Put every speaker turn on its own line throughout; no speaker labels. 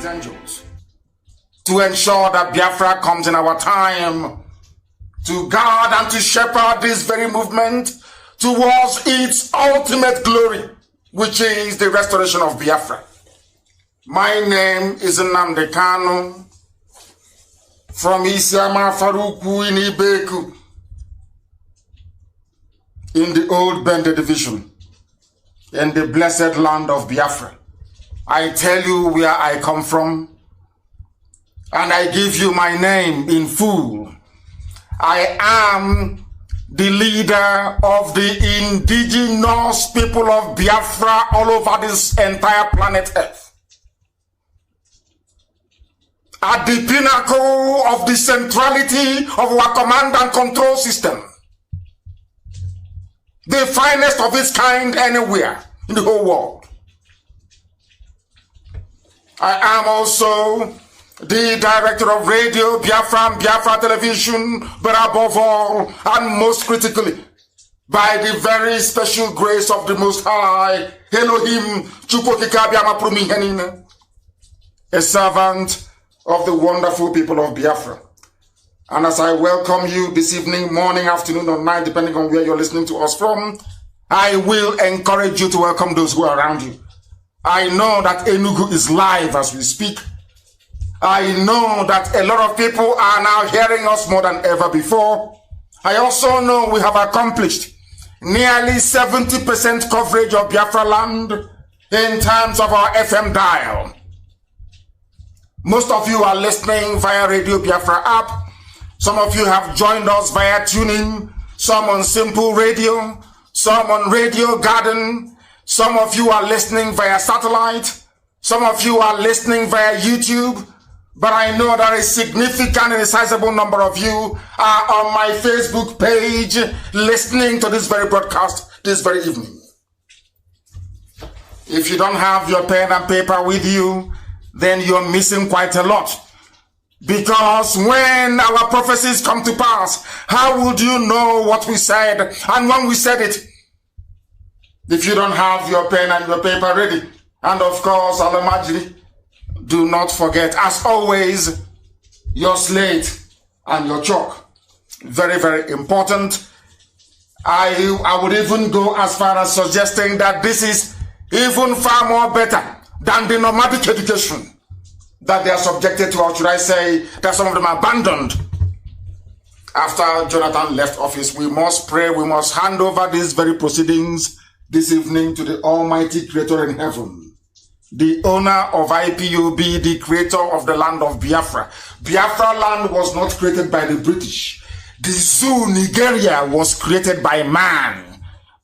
his angels to ensure that Biafra comes in our time, to guard and to shepherd this very movement towards its ultimate glory, which is the restoration of Biafra. My name is Nnamdi Kanu from Isiama Faruku in Ibeku in the old Bende division in the blessed land of Biafra. I tell you where I come from, and I give you my name in full. I am the leader of the indigenous people of Biafra all over this entire planet Earth. At the pinnacle of the centrality of our command and control system. The finest of its kind anywhere in the whole world. I am also the director of radio, Biafra, Biafra television, but above all, and most critically, by the very special grace of the Most High, Elohim, a servant of the wonderful people of Biafra. And as I welcome you this evening, morning, afternoon, or night, depending on where you're listening to us from, I will encourage you to welcome those who are around you. I know that Enugu is live as we speak. I know that a lot of people are now hearing us more than ever before. I also know we have accomplished nearly 70% coverage of Biafra land in terms of our FM dial. Most of you are listening via Radio Biafra app. Some of you have joined us via TuneIn, some on Simple Radio, some on Radio Garden. Some of you are listening via satellite. Some of you are listening via YouTube. But I know that a significant and a sizable number of you are on my Facebook page listening to this very broadcast this very evening. If you don't have your pen and paper with you, then you're missing quite a lot. Because when our prophecies come to pass, how would you know what we said and when we said it? If you don't have your pen and your paper ready. And of course, Alamajri, do not forget, as always, your slate and your chalk. Very, very important. I would even go as far as suggesting that this is even far more better than the nomadic education that they are subjected to, or should I say that some of them abandoned. After Jonathan left office, we must pray, we must hand over these very proceedings this evening to the Almighty Creator in heaven, the owner of IPOB, the creator of the land of Biafra. Biafra land was not created by the British. The zoo, Nigeria, was created by man,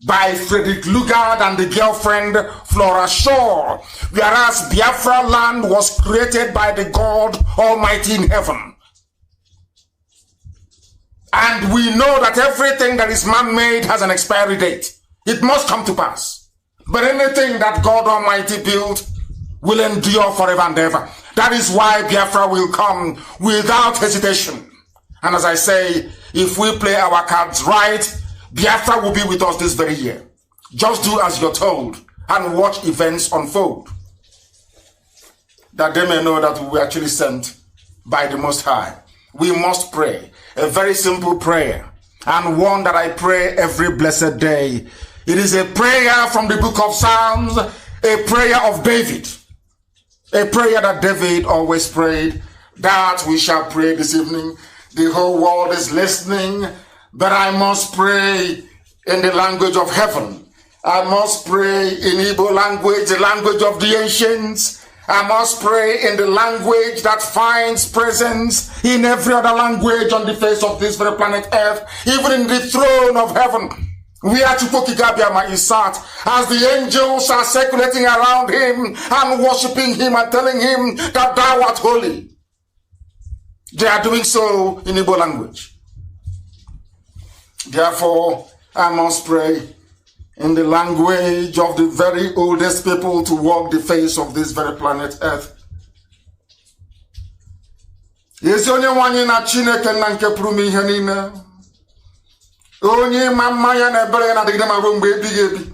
by Frederick Lugard and the girlfriend Flora Shaw, whereas Biafra land was created by the God Almighty in heaven. And we know that everything that is man-made has an expiry date. It must come to pass. But anything that God Almighty built will endure forever and ever. That is why Biafra will come without hesitation. And as I say, if we play our cards right, Biafra will be with us this very year. Just do as you're told and watch events unfold, that they may know that we were actually sent by the Most High. We must pray a very simple prayer, and one that I pray every blessed day. It is a prayer from the book of Psalms, a prayer of David, a prayer that David always prayed, that we shall pray this evening. The whole world is listening, but I must pray in the language of heaven. I must pray in Igbo language, the language of the ancients. I must pray in the language that finds presence in every other language on the face of this very planet Earth, even in the throne of heaven, where Chukwukabiama is sat, as the angels are circulating around him and worshiping him and telling him that thou art holy. They are doing so in Igbo language. Therefore, I must pray in the language of the very oldest people to walk the face of this very planet Earth. Yesi onye nwanyị na Chineke na nke pụrụ m ihe niile. Onye ma mmanya na ebere ya na adịgide ma ruo mgbe ebighị ebi.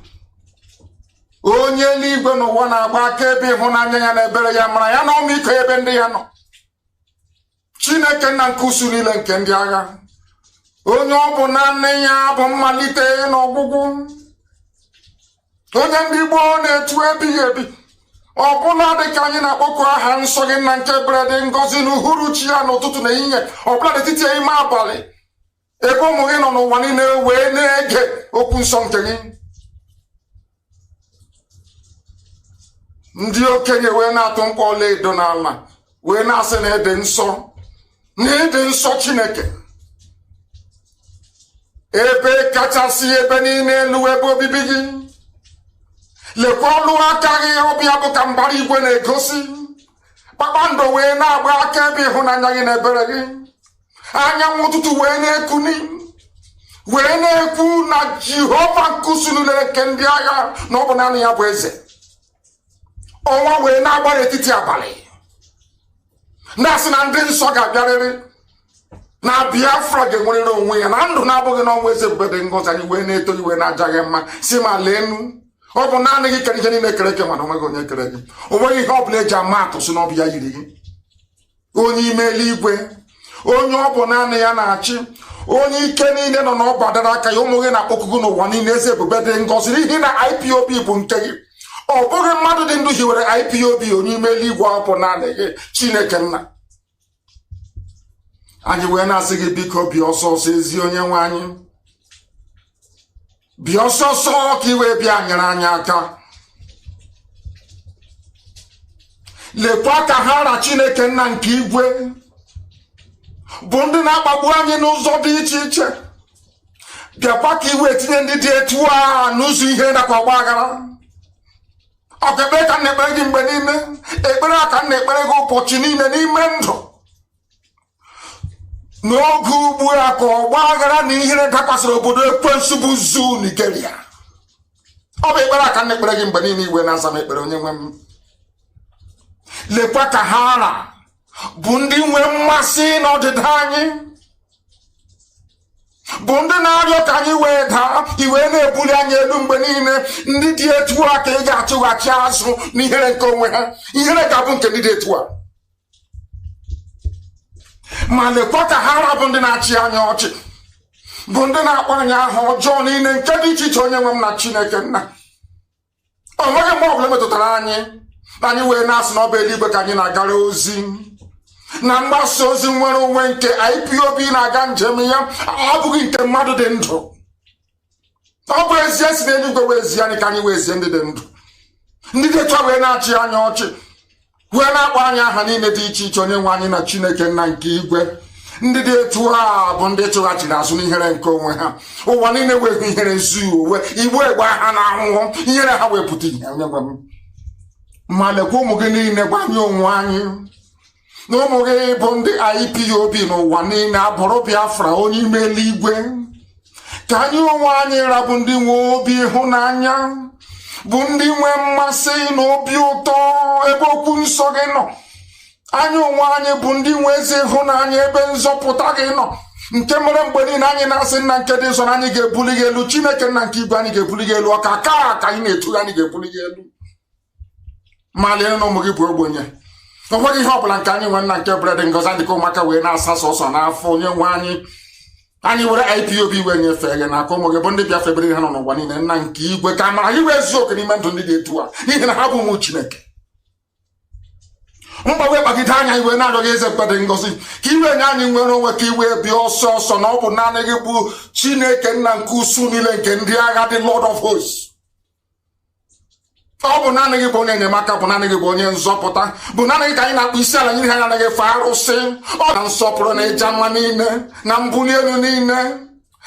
Onye onye eluigwe n'ụwa na-agba akaebe ịhụnanya ya na ebere ya mara ya na ọmịiko ebe ndị ya nọ. Chineke nna nke usu niile nke ndị agha, onye ọ bụ naanị ya bụ mmalite na ọgwụgwụ, onye ndị Igbo na-etu ebighị ebi, ọbụla dị ka anyị na-akpọku aha nsọ gị na nke bere dị ngọzi n'uhuruchi ya n'ụtụtụ na ehihie, ọbụla n'etiti ime abalị, ebe ụmụ gị nọ n'ụwa niile wee na-ege okwu nsọ nke gị. Ndị okenye wee na-atụ mkpọ ọlaedo n'ala wee na-asị na ịdị nsọ, na ịdị nsọ Chineke, ebe kachasị ebe niile elu ebe obibi gị. Lekwa ọlụ aka gị ọbịa bụ ka mbara igwe na-egosi, kpakpando wee na-agba akaebe ịhụnanya gị na ebere gị. Anyanwụ ụtụtụ wee na-ekuni, wee na-ekwu na Jehova nke usu niile nke ndị agha na ọ bụ naanị ya bụ eze. Ọnwa wee na-agba n'etiti abalị na-asị na ndị nsọ ga-abịarịrị, na Biafra ga-enwerịrị onwe ya, na ndụ na-abụghị n'ọnwa eze ebube dị ngọzi. Anyị wee na-eto gị wee na-aja gị mma, si ma leenu, ọ bụ naanị gị kere ihe niile kere eke, mana onweghị onye kere gị. O nweghị ihe ọ bụla eji ama atụ si na ọ bụ ya yiri gị. Onye ime eluigwe, onye ọ bụ naanị ya na-achị, onye ike niile nọ n'ọba dara aka ya, ụmụ gị na-akpọku gị n'ụwa niile, eze ebube dị ngọzi, n'ihi na IPOB bụ nke gị. Ọ bụghị mmadụ dị ndụ hiwere IPOB. Onye ime eluigwe ọ bụ naanị gị, Chineke nna. Anyị wee na-asị gị biko bịa ọsọ ọsọ, ezi onye nwe anyị, bịa ọsọ ọsọ ka iwee bịa nyere anyị aka. Lekwa ka ha na Chineke nna nke igwe bụ ndị na-akpagbu anyị n'ụzọ dị iche iche. Bịakwa ka iwe tinye ndị dị etu a n'ụzọ ihe nakwa ọgba aghara. Ọ ga-ekpere ka m na-ekpere gị mgbe niile, ekpere a ka m na-ekpere gị ụbọchị niile n'ime ndụ. N'oge ugbu a ka ọgba aghara na ihere dakwasịrị obodo ekwensu bụ Zoo Nigeria. Ọ bụ ekpere a ka m na-ekpere gị mgbe niile, iwe na-aza m ekpere onye nwe m. Lekwa ka ha na bụ ndị nwe mmasị n'ọdịda anyị, bụ ndị na-arịọ ka anyị wee daa, iwe na-ebuli anyị elu mgbe niile. Ndị dị etu a ka ị ga-achụghachi azụ n'ihere nke onwe ha. Ihere ga-abụ nke ndị dị etu a. Ma lekwa ka ha bụ ndị na-achị anyị ọchị, bụ ndị na-akpọ anyị aha ọjọọ niile nke dị iche iche. Onye nwe m na Chineke nna, o nweghị mgbe ọbụla metụtara anyị anyị wee na-asị na ọ bụ eluigwe ka anyị na-agara ozi, na mgbasa ozi nwere onwe nke IPOB na-aga njem ya abụghị nke mmadụ dị ndụ. Ọ bụ ezie si n'eluigwe wee zie anyị ka anyị wee zie ndị dị ndụ. Ndị dị etu a wee na-achị anyị ọchị, wee na-akpọ anyị aha niile dị iche iche. Onye nwe anyị na Chineke nna nke igwe, ndị dị etu a bụ ndị chụghachiri azụ n'ihere nke onwe ha. Ụwa niile wee hụ ihere nzu owe, igbu egbe ha na ahụhụ, ihere ha wee pụta ihe. Onye nwe m, ma lekwa ụmụ gị niile gwa anyị onwe anyị na ụmụ gị bụ ndị IPOB n'ụwa niile abụrụ Biafra, onye ime eluigwe. Ka anyị onwe anyị rabụ ndị nwe obi ịhụnanya, bụ ndị nwe mmasị na obi ụtọ ebe okwu nsọ gị nọ. Anyị onwe anyị bụ ndị nwe ezi ịhụnanya ebe nzọpụta gị nọ, nke mere mgbe niile anyị na-asị nna nke dị nsọ na anyị ga-ebuli gị elu. Chineke nna nke igwe, anyị ga-ebuli gị elu. Ọka ka anyị na-etu gị, anyị ga-ebuli gị elu. Ma lee na ụmụ gị bụ ogbenye, o nweghị ihe ọbụla nke anyị nwe nna nke bere dị ngọzi. Adịka ụmụaka wee na-asa sọsọ n'afọ. Onye nwe anyị were IPOB wee nyefee gị n'aka ụmụ gị bụ ndị Biafra ebere ha nọ n'ụwa niile. Nna nke igwe, ka amara gị wee zuo oke n'ime ndụ ndị dị etu a, n'ihi na ha bụ ụmụ Chineke. Mgbanwe kpagide anya iwe na-arịọ gị eze mkpedị ngọzi, ka iwe nye anyị nwere onwe, ka iwe bịa ọsọ ọsọ, na ọ bụ naanị gị bụ Chineke nna nke usu niile nke ndị agha, dị Lord of Hosts. Ọ bụ naanị gị bụ onye enyemaka, bụ naanị gị bụ onye nzọpụta, bụ naanị gị ka anyị na-akpụ isi ala nyere ha anaghị efe arụsị. Ọ na nsọpụrụ na ịja mma niile na mbuli elu niile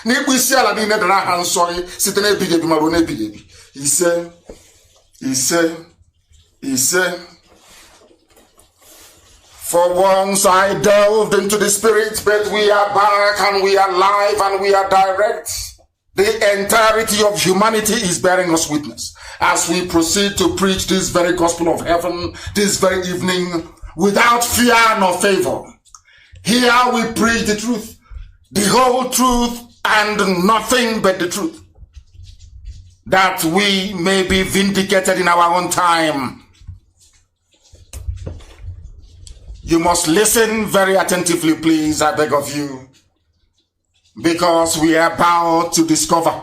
na ịkpụ isi ala niile dara aha nsọ gị site n'ebighị ebi ma ruo n'ebighị ebi. Ise ise ise. For once I delved into the spirit, but we are back and we are live and we are direct. The entirety of humanity is bearing us witness as we proceed to preach this very gospel of heaven this very evening without fear nor favor. Here we preach the truth, the whole truth, and nothing but the truth. that we may be vindicated in our own time. You must listen very attentively, please, I beg of you, because we are about to discover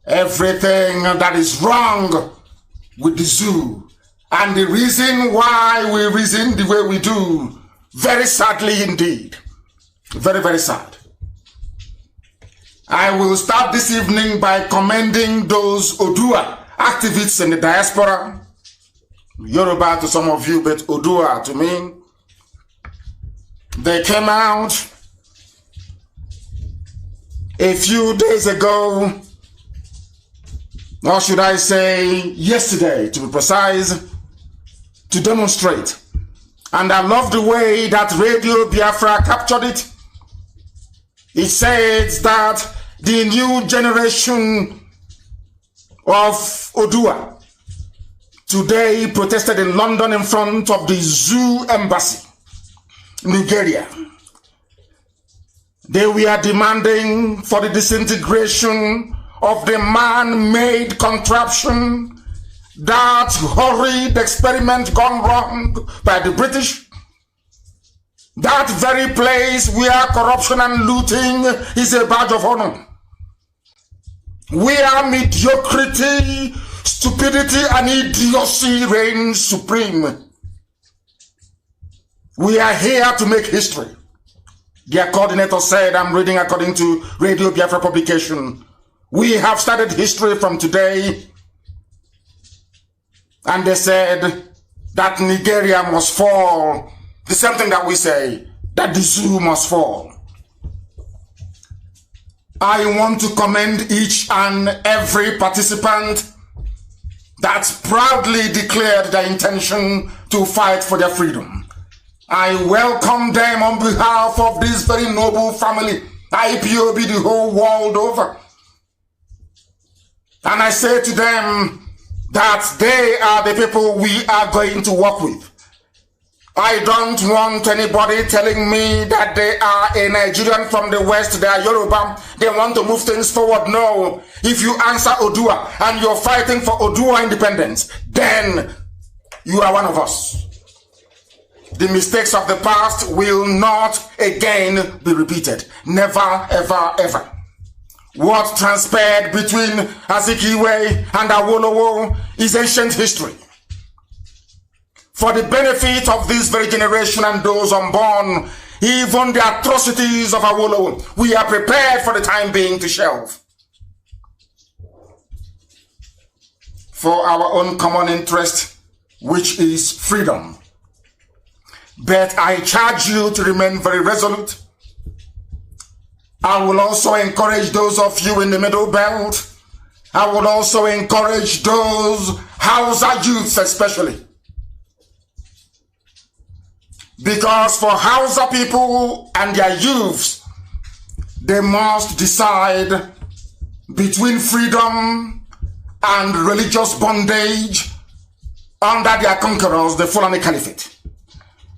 everything that is wrong with the zoo and the reason why we reason the way we do. Very sadly indeed. Very, very sad. I will start this evening by commending those Odua activists in the diaspora. Yoruba to some of you, but Odua to me. They came out a few days ago, or should I say yesterday to be precise, to demonstrate. And I love the way that Radio Biafra captured it. It says that the new generation of Odua today protested in London in front of the zoo embassy, Nigeria. They were demanding for the disintegration of the man-made contraption, that horrid experiment gone wrong by the British, that very place where corruption and looting is a badge of honor, where mediocrity, stupidity and idiocy reign supreme. We are here to make history. Their coordinator said, I'm reading according to Radio Biafra publication, we have started history from today. And they said that Nigeria must fall. The same thing that we say, that the zoo must fall. I want to commend each and every participant that proudly declared their intention to fight for their freedom. I welcome them on behalf of this very noble family, Ipob, the whole world over. And I say to them that they are the people we are going to work with. I don't want anybody telling me that they are a Nigerian from the West, they are Yoruba, they want to move things forward. No. If you answer Odua and you're fighting for Odua independence, then you are one of us. The mistakes of the past will not again be repeated. Never, ever, ever. What transpired between Azikiwe and Awolowo is ancient history. For the benefit of this very generation and those unborn, even the atrocities of Awolowo, we are prepared for the time being to shelve. For our own common interest, which is freedom. But I charge you to remain very resolute. I will also encourage those of you in the Middle Belt. I will also encourage those Hausa youths especially. Because for Hausa people and their youths, they must decide between freedom and religious bondage under their conquerors, the Fulani Caliphate.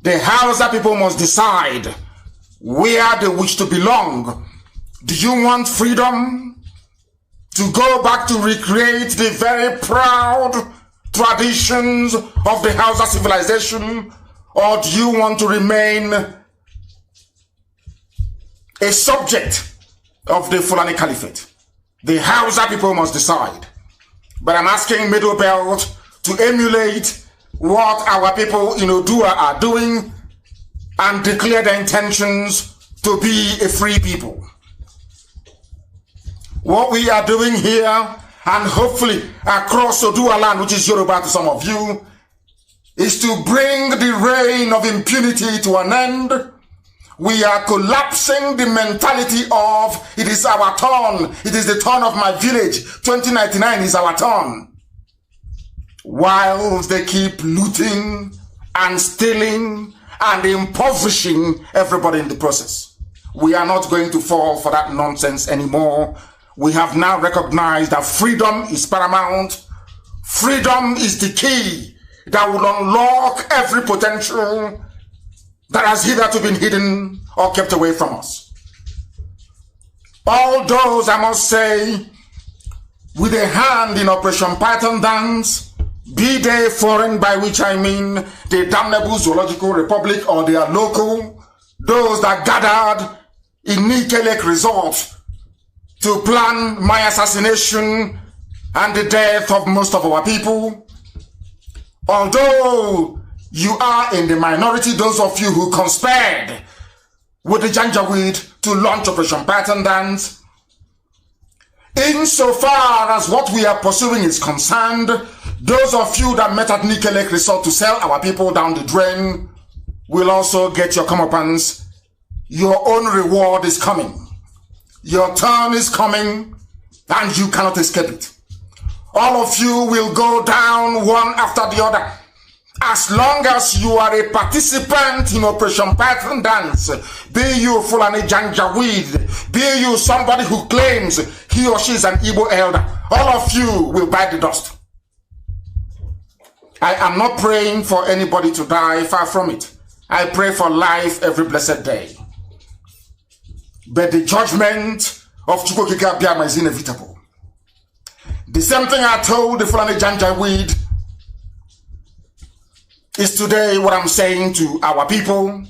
The Hausa people must decide where they wish to belong. Do you want freedom to go back to recreate the very proud traditions of the Hausa civilization? Or do you want to remain a subject of the Fulani Caliphate? The Hausa people must decide. But I'm asking Middle Belt to emulate what our people in Odua are doing and declare their intentions to be a free people. What we are doing here, and hopefully across Odua land, which is Yoruba to some of you, is to bring the reign of impunity to an end. We are collapsing the mentality of, it is our turn, it is the turn of my village, 2099 is our turn. While they keep looting and stealing and impoverishing everybody in the process. We are not going to fall for that nonsense anymore. We have now recognized that freedom is paramount. Freedom is the key that will unlock every potential that has hitherto been hidden or kept away from us. All those, I must say, with a hand in Operation Python dance, be they foreign, by which I mean the damnable Zoological Republic, or they are local, those that gathered in Nike Lake Resort to plan my assassination and the death of most of our people. Although you are in the minority, those of you who conspired with the Janjaweed to launch Operation Python dance, insofar as what we are pursuing is concerned, those of you that met at Nike Lake Resort to sell our people down the drain will also get your comeuppance. Your own reward is coming. Your turn is coming, and you cannot escape it. All of you will go down one after the other. As long as you are a participant in Operation Python dance, be you Fulani Janjaweed, be you somebody who claims he or she is an Igbo elder, all of you will bite the dust. I am not praying for anybody to die, far from it. I pray for life every blessed day. But the judgment of Chukwokika Biama is inevitable. The same thing I told the Fulani Janjaweed is today what I'm saying to our people.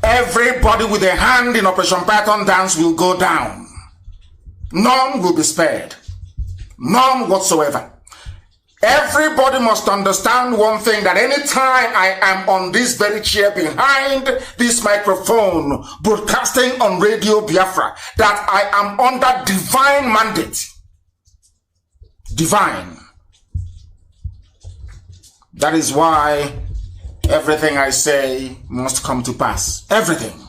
Everybody with a hand in Operation Python dance will go down. None will be spared. None whatsoever. Everybody must understand one thing, that anytime I am on this very chair behind this microphone broadcasting on Radio Biafra, that I am under divine mandate. Divine. That is why everything I say must come to pass. Everything.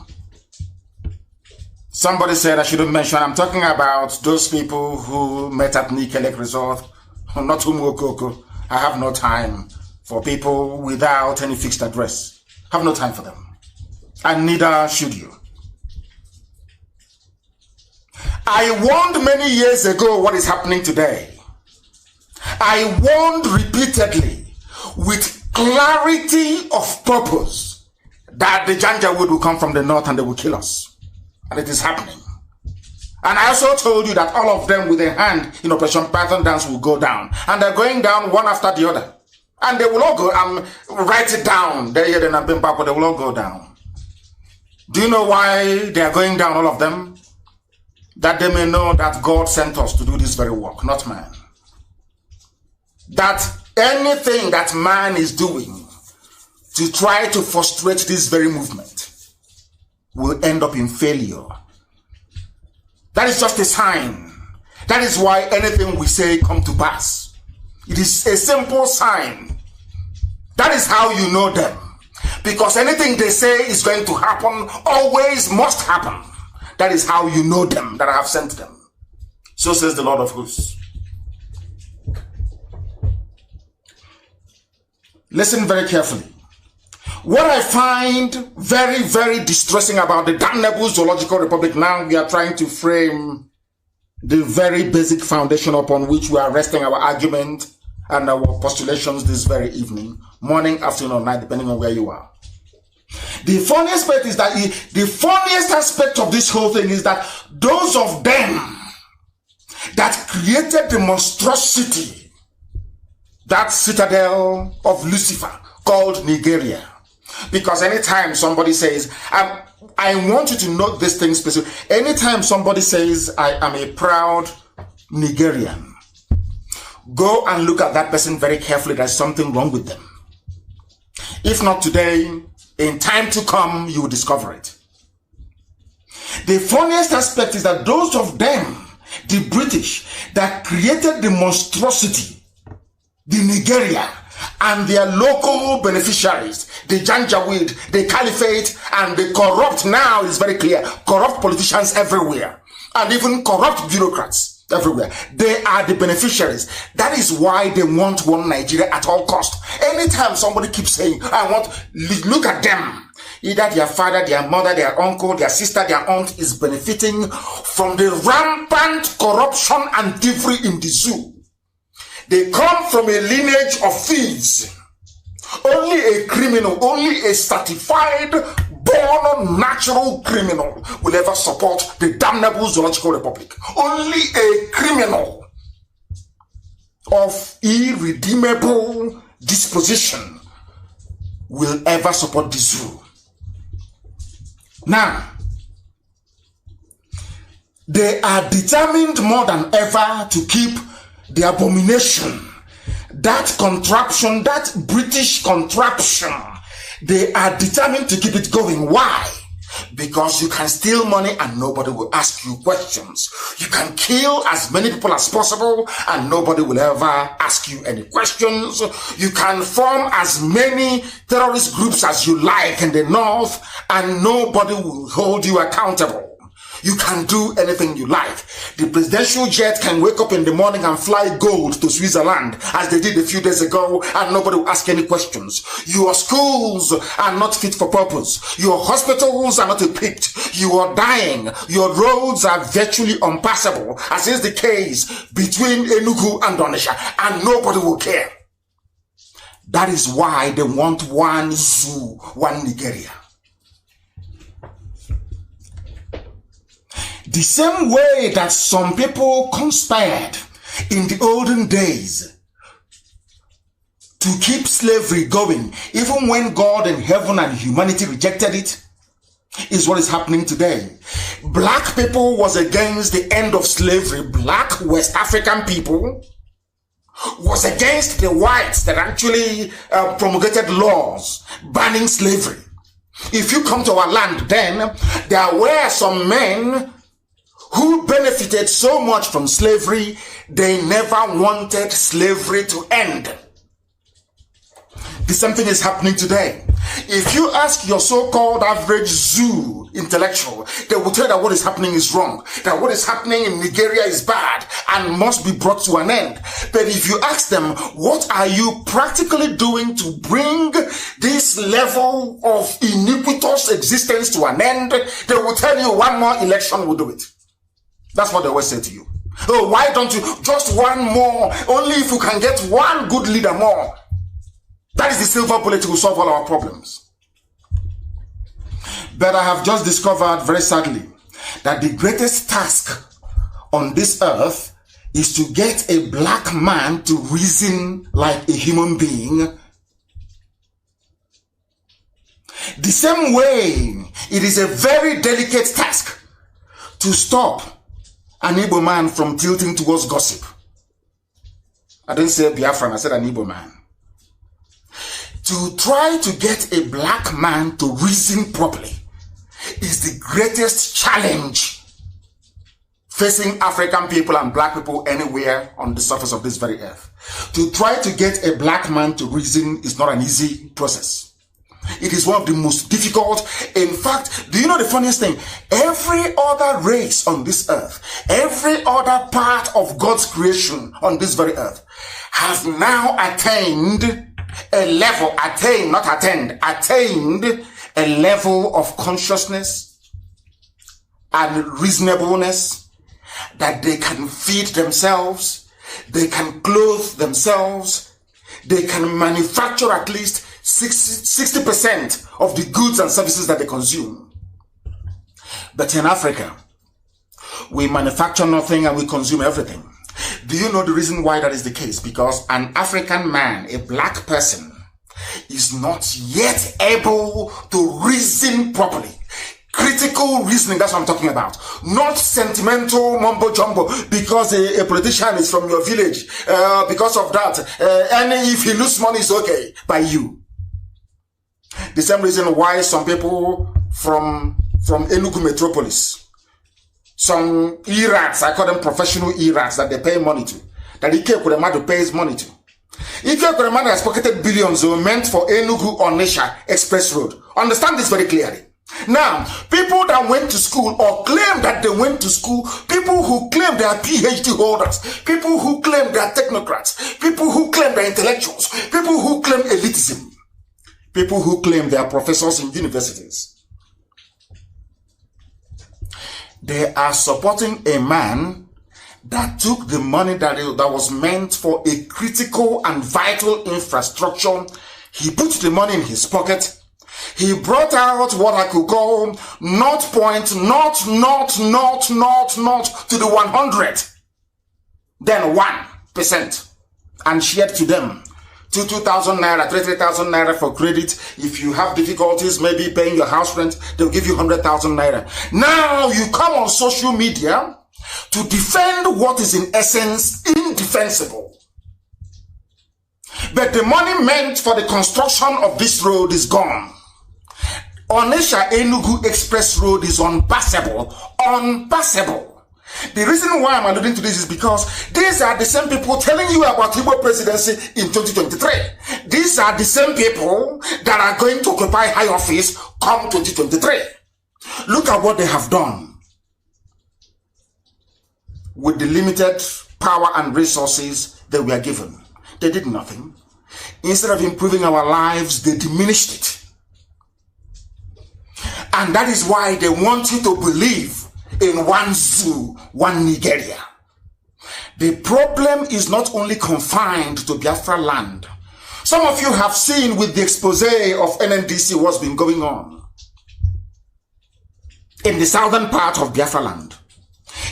Somebody said I shouldn't mention. I'm talking about those people who met at Nike Lake Resort. Not Umokoko. I have no time for people without any fixed address. I have no time for them. And neither should you. I warned many years ago what is happening today. I warned repeatedly with clarity of purpose that the Janjaweed will come from the north and they will kill us. And it is happening. And I also told you that all of them with a hand in Operation Python dance will go down. And they're going down one after the other. And they will all go, write it down. They will all go down. Do you know why they are going down, all of them? That they may know that God sent us to do this very work, not man. That anything that man is doing to try to frustrate this very movement will end up in failure. That is just a sign. That is why anything we say come to pass. It is a simple sign. That is how you know them. Because anything they say is going to happen, always must happen. That is how you know them, that I have sent them. So says the Lord of hosts. Listen very carefully. What I find very, very distressing about the damnable Zoological Republic, now we are trying to frame the very basic foundation upon which we are resting our argument and our postulations this very evening, morning, afternoon, or night, depending on where you are. The funniest aspect is that the funniest aspect of this whole thing is that those of them that created the monstrosity, that citadel of Lucifer called Nigeria. Because anytime somebody says, I want you to note this thing specifically. Anytime somebody says, I am a proud Nigerian, go and look at that person very carefully. There's something wrong with them. If not today, in time to come, you will discover it. The funniest aspect is that those of them, the British, that created the monstrosity, the Nigeria, and their local beneficiaries, the Janjaweed, the Caliphate, and the corrupt, now is very clear, corrupt politicians everywhere, and even corrupt bureaucrats everywhere. They are the beneficiaries. That is why they want one Nigeria at all cost. Anytime somebody keeps saying, I want, look at them. Either their father, their mother, their uncle, their sister, their aunt is benefiting from the rampant corruption and thievery in the zoo. They come from a lineage of thieves. Only a criminal, only a certified, born natural criminal will ever support the damnable Zoological Republic. Only a criminal of irredeemable disposition will ever support this rule. Now, they are determined more than ever to keep the abomination, that contraption, that British contraption. They are determined to keep it going. Why? Because you can steal money and nobody will ask you questions. You can kill as many people as possible and nobody will ever ask you any questions. You can form as many terrorist groups as you like in the north and nobody will hold you accountable. You can do anything you like. The presidential jet can wake up in the morning and fly gold to Switzerland, as they did a few days ago, and nobody will ask any questions. Your schools are not fit for purpose. Your hospitals are not equipped. You are dying. Your roads are virtually impassable, as is the case between Enugu and Onitsha, and nobody will care. That is why they want one zoo, one Nigeria. The same way that some people conspired in the olden days to keep slavery going, even when God and heaven and humanity rejected it, is what is happening today. Black people was against the end of slavery. Black West African people was against the whites that actually promulgated laws banning slavery. If you come to our land then, there were some men who benefited so much from slavery, they never wanted slavery to end. The same thing is happening today. If you ask your so-called average zoo intellectual, they will tell you that what is happening is wrong, that what is happening in Nigeria is bad and must be brought to an end. But if you ask them, what are you practically doing to bring this level of iniquitous existence to an end, they will tell you one more election will do it. That's what they always say to you. Oh, why don't you just one more? Only if you can get one good leader more. That is the silver bullet will solve all our problems. But I have just discovered very sadly that the greatest task on this earth is to get a black man to reason like a human being. The same way, it is a very delicate task to stop an Igbo man from tilting towards gossip. I didn't say Biafran, I said an Igbo man. To try to get a black man to reason properly is the greatest challenge facing African people and black people anywhere on the surface of this very earth. To try to get a black man to reason is not an easy process. It is one of the most difficult. In fact, do you know the funniest thing? Every other race on this earth, every other part of God's creation on this very earth has now attained a level, attained a level of consciousness and reasonableness that they can feed themselves, they can clothe themselves, they can manufacture at least 60% of the goods and services that they consume. But in Africa, we manufacture nothing and we consume everything. Do you know the reason why that is the case? Because an African man, a black person, is not yet able to reason properly. Critical reasoning, that's what I'm talking about. Not sentimental mumbo jumbo because a politician is from your village. Because of that, and if he loses money, it's okay by you. The same reason why some people from Enugu metropolis, some E-rats, I call them professional E-rats that they pay money to, that Ike Kuremadu pays money to. Ike Kuremadu has pocketed billions meant for Enugu Onitsha Express Road. Understand this very clearly. Now, people that went to school or claim that they went to school, people who claim they are PhD holders, people who claim they are technocrats, people who claim they are intellectuals, people who claim elitism, people who claim they are professors in universities, they are supporting a man that took the money that was meant for a critical and vital infrastructure. He put the money in his pocket. He brought out what I could call not to the 100, then 1%. and shared to them. 2,000 naira, 3,000 naira for credit. If you have difficulties, maybe paying your house rent, they'll give you 100,000 naira. Now you come on social media to defend what is in essence indefensible. But the money meant for the construction of this road is gone. Onitsha Enugu Express Road is unpassable. Unpassable. The reason why I'm alluding to this is because these are the same people telling you about Ipob presidency in 2023. These are the same people that are going to occupy high office come 2023. Look at what they have done with the limited power and resources that we are given. They did nothing. Instead of improving our lives, they diminished it. And that is why they want you to believe in one zoo, one Nigeria. The problem is not only confined to Biafra land. Some of you have seen with the expose of NNDC what's been going on in the southern part of Biafra land.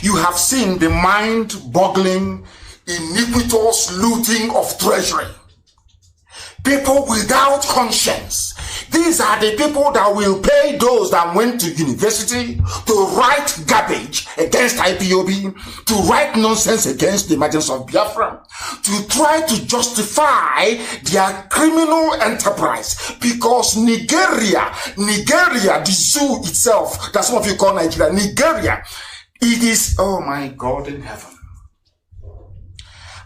You have seen the mind-boggling, iniquitous looting of treasury. People without conscience. These are the people that will pay those that went to university to write garbage against Ipob, to write nonsense against the emergence of Biafra, to try to justify their criminal enterprise. Because Nigeria, the zoo itself, that some of you call Nigeria, Nigeria, it is, oh my God in heaven.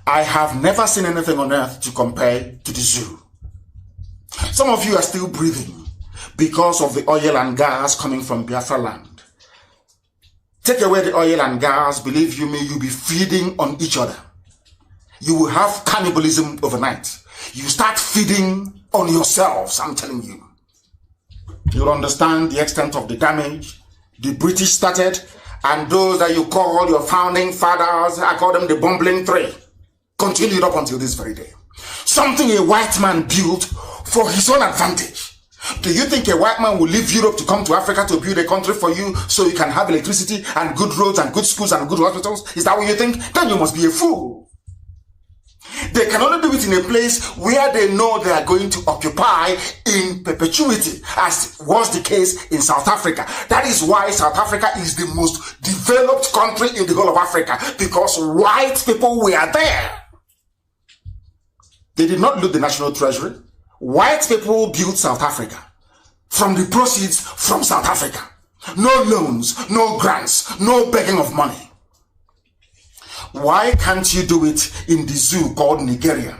I have never seen anything on earth to compare to the zoo. Some of you are still breathing because of the oil and gas coming from Biafra land. Take away the oil and gas, believe you me, you'll be feeding on each other. You will have cannibalism overnight. You start feeding on yourselves, I'm telling you. You'll understand the extent of the damage the British started, and those that you call your founding fathers, I call them the bumbling three, continued up until this very day. Something a white man built for his own advantage. Do you think a white man will leave Europe to come to Africa to build a country for you so you can have electricity and good roads and good schools and good hospitals? Is that what you think? Then you must be a fool. They can only do it in a place where they know they are going to occupy in perpetuity, as was the case in South Africa. That is why South Africa is the most developed country in the whole of Africa, because white people were there. They did not loot the national treasury. White people built South Africa from the proceeds from South Africa. No loans, no grants, no begging of money. Why can't you do it in the zoo called Nigeria?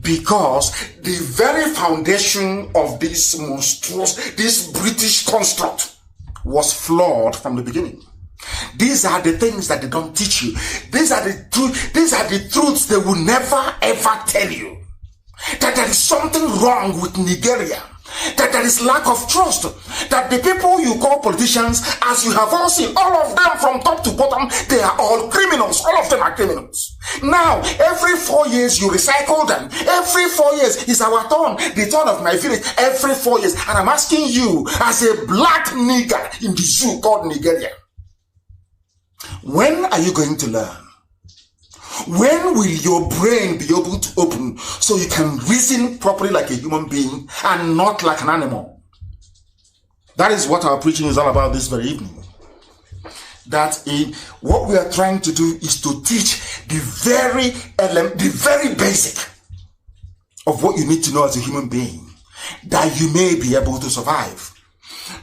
Because the very foundation of this monstrous, this British construct was flawed from the beginning. These are the things that they don't teach you. These are the truths they will never ever tell you. That there is something wrong with Nigeria. That there is lack of trust. That the people you call politicians, as you have all seen, all of them from top to bottom, they are all criminals. All of them are criminals. Now, every 4 years you recycle them. Every 4 years is our turn, the turn of my village. Every 4 years. And I'm asking you, as a black nigger in the zoo called Nigeria, when are you going to learn? When will your brain be able to open so you can reason properly like a human being and not like an animal? That is what our preaching is all about this very evening. What we are trying to do is to teach the very basic of what you need to know as a human being, that you may be able to survive.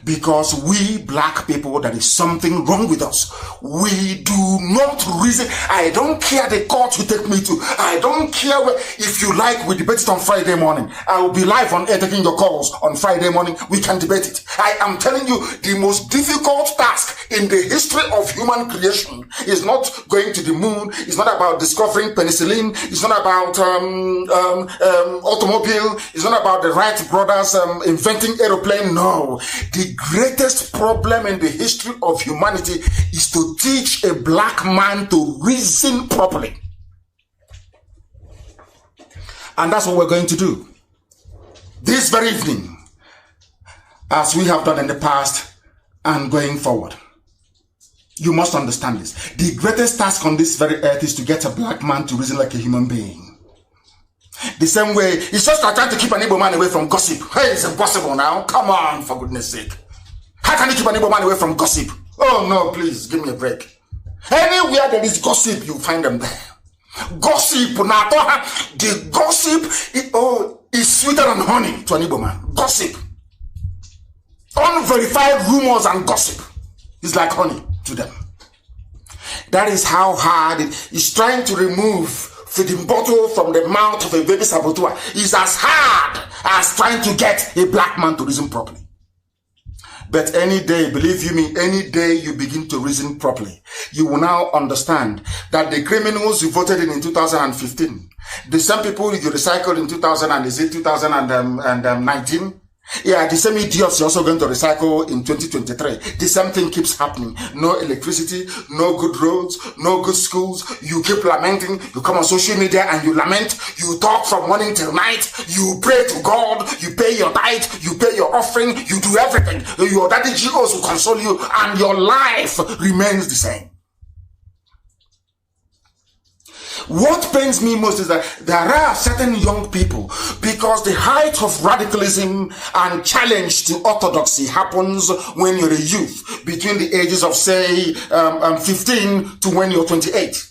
Because we black people, there is something wrong with us. We do not reason. I don't care the court you take me to. I don't care if you like, we debate it on Friday morning. I will be live on air taking your calls on Friday morning. We can debate it. I am telling you, the most difficult task in the history of human creation is not going to the moon. It's not about discovering penicillin. It's not about automobile. It's not about the Wright brothers inventing aeroplane. No. The greatest problem in the history of humanity is to teach a black man to reason properly. And that's what we're going to do this very evening, as we have done in the past and going forward. You must understand this. The greatest task on this very earth is to get a black man to reason like a human being. The same way, it's just like trying to keep an Igbo man away from gossip. Hey, it's impossible now. Come on, for goodness sake. How can you keep an Igbo man away from gossip? Oh no, please, give me a break. Anywhere there is gossip, you find them there. Gossip, the gossip is sweeter than honey to an Igbo man. Gossip. Unverified rumors and gossip is like honey to them. That is how hard it is. Trying to remove feeding bottle from the mouth of a baby saboteur is as hard as trying to get a black man to reason properly. But any day, believe you me, any day you begin to reason properly, you will now understand that the criminals you voted in 2015, the same people you recycled in 2019, yeah, the same idiots you're also going to recycle in 2023. The same thing keeps happening. No electricity, no good roads, no good schools. You keep lamenting. You come on social media and you lament. You talk from morning till night. You pray to God. You pay your tithe. You pay your offering. You do everything. Your daddy GOs will console you and your life remains the same. What pains me most is that there are certain young people, because the height of radicalism and challenge to orthodoxy happens when you're a youth, between the ages of, say, 15 to when you're 28.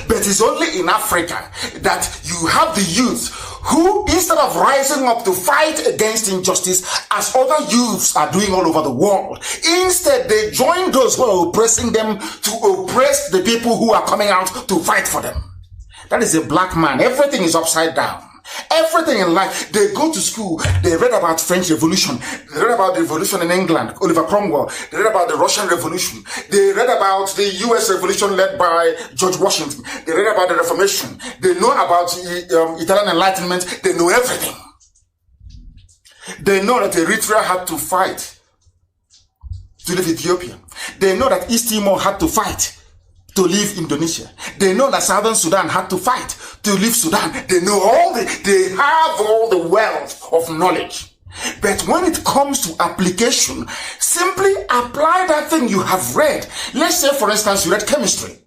But it's only in Africa that you have the youth who, instead of rising up to fight against injustice as other youths are doing all over the world, instead they join those who are oppressing them to oppress the people who are coming out to fight for them. That is a black man. Everything is upside down. Everything in life. They go to school, they read about French Revolution, they read about the revolution in England, Oliver Cromwell, they read about the Russian Revolution, they read about the US Revolution led by George Washington, they read about the Reformation, they know about Italian Enlightenment, they know everything. They know that Eritrea had to fight to leave Ethiopia. They know that East Timor had to fight to leave Indonesia. They know that Southern Sudan had to fight to leave Sudan. They know they have all the wealth of knowledge. But when it comes to application, simply apply that thing you have read. Let's say, for instance, you read chemistry.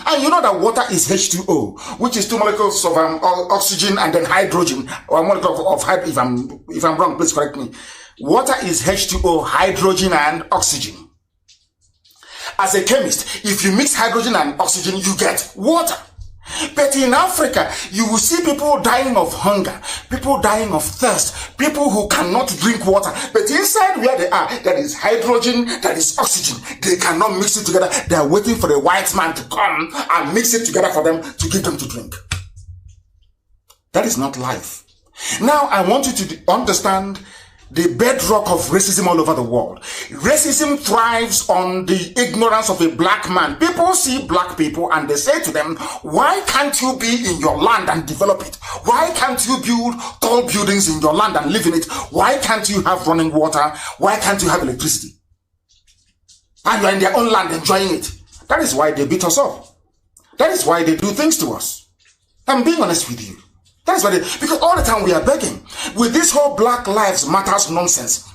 And you know that water is H2O, which is two molecules of oxygen and then hydrogen, or a molecule of hydrogen. If I'm wrong, please correct me. Water is H2O, hydrogen and oxygen. As a chemist, if you mix hydrogen and oxygen, you get water. But in Africa, you will see people dying of hunger, people dying of thirst, people who cannot drink water. But inside where they are, there is hydrogen, there is oxygen. They cannot mix it together. They are waiting for a white man to come and mix it together for them to give them to drink. That is not life. Now, I want you to understand the bedrock of racism all over the world. Racism thrives on the ignorance of a black man. People see black people and they say to them, why can't you be in your land and develop it? Why can't you build tall buildings in your land and live in it? Why can't you have running water? Why can't you have electricity? And you're in their own land enjoying it. That is why they beat us up. That is why they do things to us. I'm being honest with you. That's what because all the time we are begging with this whole Black Lives Matters nonsense.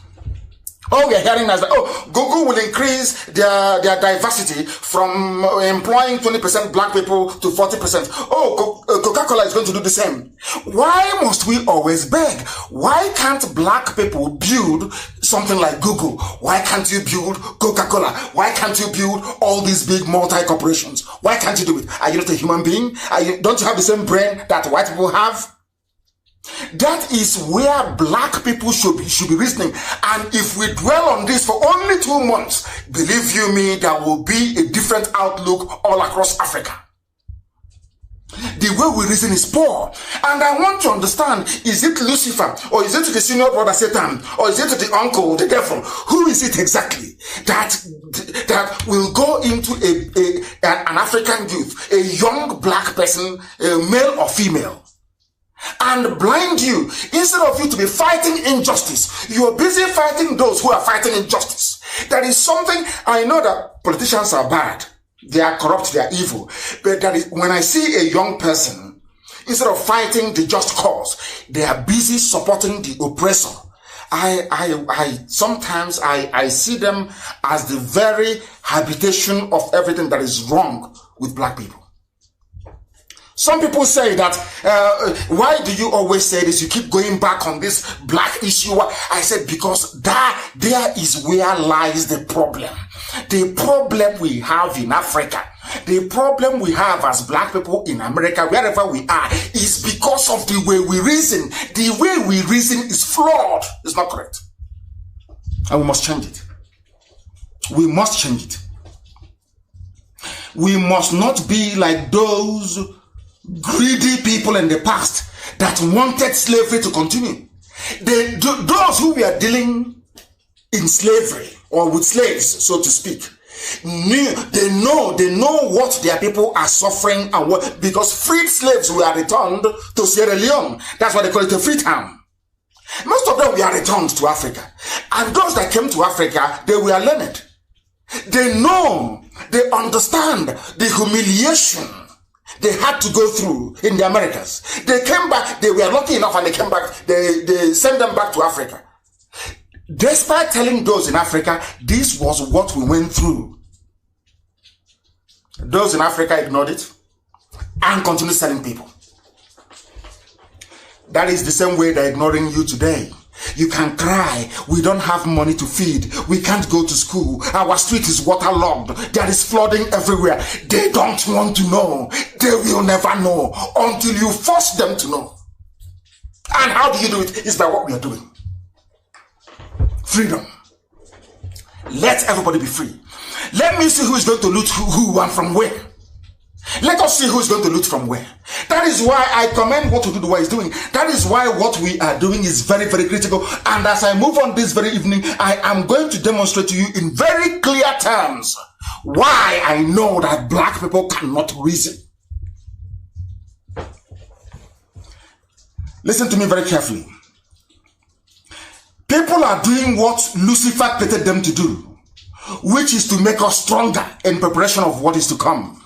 All we are hearing is that, Google will increase their diversity from employing 20% black people to 40%. Coca-Cola is going to do the same. Why must we always beg? Why can't black people build something like Google? Why can't you build Coca-Cola? Why can't you build all these big multi-corporations? Why can't you do it? Are you not a human being? Don't you have the same brain that white people have? That is where black people should be reasoning. And if we dwell on this for only 2 months, believe you me, there will be a different outlook all across Africa. The way we reason is poor. And I want to understand, is it Lucifer, or is it the senior brother Satan, or is it the uncle, the devil? Who is it exactly that will go into an African youth, a young black person, male or female, and blind you? Instead of you to be fighting injustice, you are busy fighting those who are fighting injustice. There is something, I know that politicians are bad, they are corrupt, they are evil, but that is, when I see a young person, instead of fighting the just cause, they are busy supporting the oppressor. Sometimes I see them as the very habitation of everything that is wrong with black people. Some people say that, why do you always say this? You keep going back on this black issue. I said, because there is where lies the problem. The problem we have in Africa, the problem we have as black people in America, wherever we are, is because of the way we reason. The way we reason is flawed. It's not correct. And we must change it. We must change it. We must not be like those greedy people in the past that wanted slavery to continue. Those who were dealing in slavery or with slaves, so to speak, they know what their people are suffering and what, because freed slaves were returned to Sierra Leone. That's why they call it a free town. Most of them were returned to Africa. And those that came to Africa, they were learned. They know, they understand the humiliation they had to go through in the Americas. They came back, they were lucky enough and they came back, they sent them back to Africa. Despite telling those in Africa, this was what we went through. Those in Africa ignored it and continued selling people. That is the same way they're ignoring you today. You can cry, we don't have money to feed, we can't go to school, our street is waterlogged, there is flooding everywhere. They don't want to know. They will never know until you force them to know. And how do you do it? It's by what we are doing. Freedom. Let everybody be free. Let me see who is going to loot who and from where. Let us see who is going to loot from where. That is why I commend what Oduduwa is doing. That is why what we are doing is very, very critical. And as I move on this very evening, I am going to demonstrate to you in very clear terms why I know that black people cannot reason. Listen to me very carefully. People are doing what Lucifer created them to do, which is to make us stronger in preparation of what is to come.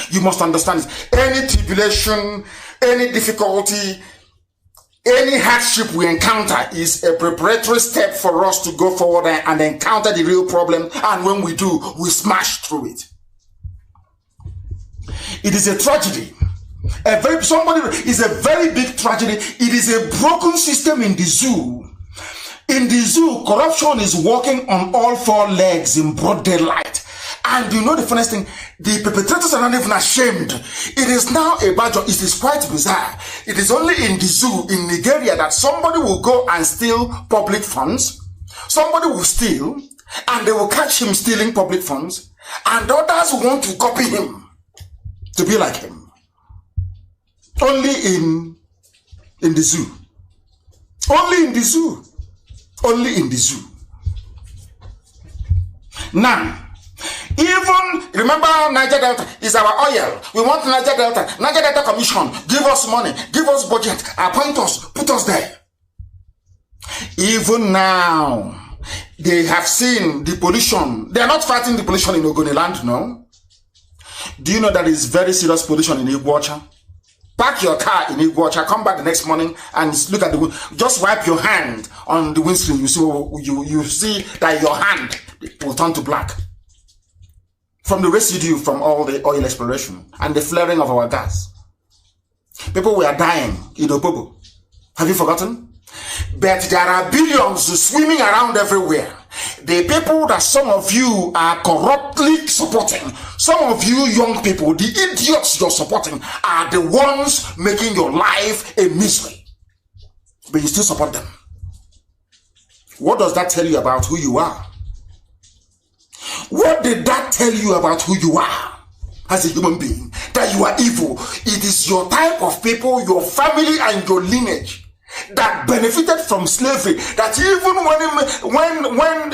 You must understand this. Any tribulation, any difficulty, any hardship we encounter is a preparatory step for us to go forward and encounter the real problem. And when we do, we smash through it. It is a tragedy. Is a very big tragedy. It is a broken system in the zoo. In the zoo, corruption is walking on all four legs in broad daylight. And you know the funniest thing, the perpetrators are not even ashamed. It is now a badge. It is quite bizarre. It is only in the zoo in Nigeria that somebody will go and steal public funds. Somebody will steal and they will catch him stealing public funds. And others want to copy him to be like him. Only in the zoo. Only in the zoo. Only in the zoo. Now, even, remember, Niger Delta is our oil. We want Niger Delta. Niger Delta Commission, give us money, give us budget, appoint us, put us there. Even now, they have seen the pollution. They are not fighting the pollution in Ogoniland, no? Do you know that is very serious pollution in Iguacha? Park your car in Iguacha, come back the next morning and look at the wind. Just wipe your hand on the windscreen. You see that your hand will turn to black. From the residue from all the oil exploration and the flaring of our gas. People were dying in Ipob. Have you forgotten? But there are billions swimming around everywhere. The people that some of you are corruptly supporting, some of you young people, the idiots you're supporting, are the ones making your life a misery. But you still support them. What does that tell you about who you are? What did that tell you about who you are as a human being? That you are evil. It is your type of people, your family and your lineage that benefited from slavery. That even when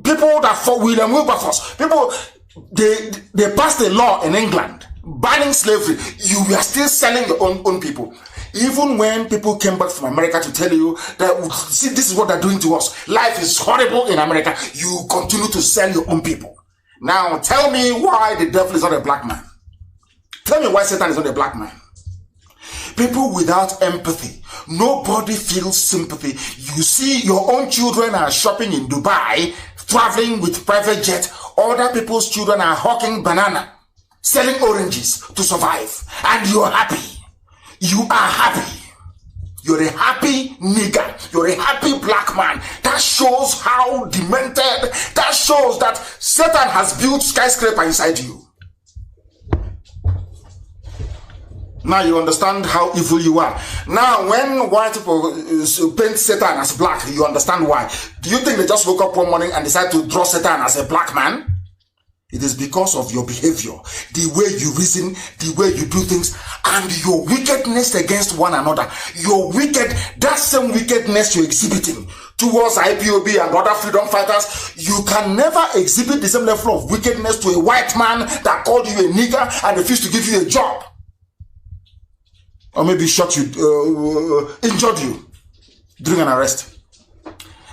people that fought William Wilberforce, people, they passed a law in England banning slavery, you were still selling your own people. Even when people came back from America to tell you that, see, this is what they're doing to us. Life is horrible in America. You continue to sell your own people. Now, tell me why the devil is not a black man. Tell me why Satan is not a black man. People without empathy. Nobody feels sympathy. You see, your own children are shopping in Dubai, traveling with private jet. Other people's children are hawking banana, selling oranges to survive, and you're happy. You are happy. You're a happy nigger. You're a happy black man. That shows how demented. That shows that Satan has built skyscraper inside you. Now you understand how evil you are. Now when white people paint Satan as black, you understand why. Do you think they just woke up one morning and decided to draw Satan as a black man? It is because of your behavior, the way you reason, the way you do things, and your wickedness against one another. That same wickedness you're exhibiting towards Ipob and other freedom fighters, you can never exhibit the same level of wickedness to a white man that called you a nigger and refused to give you a job. Or maybe shot you, injured you during an arrest.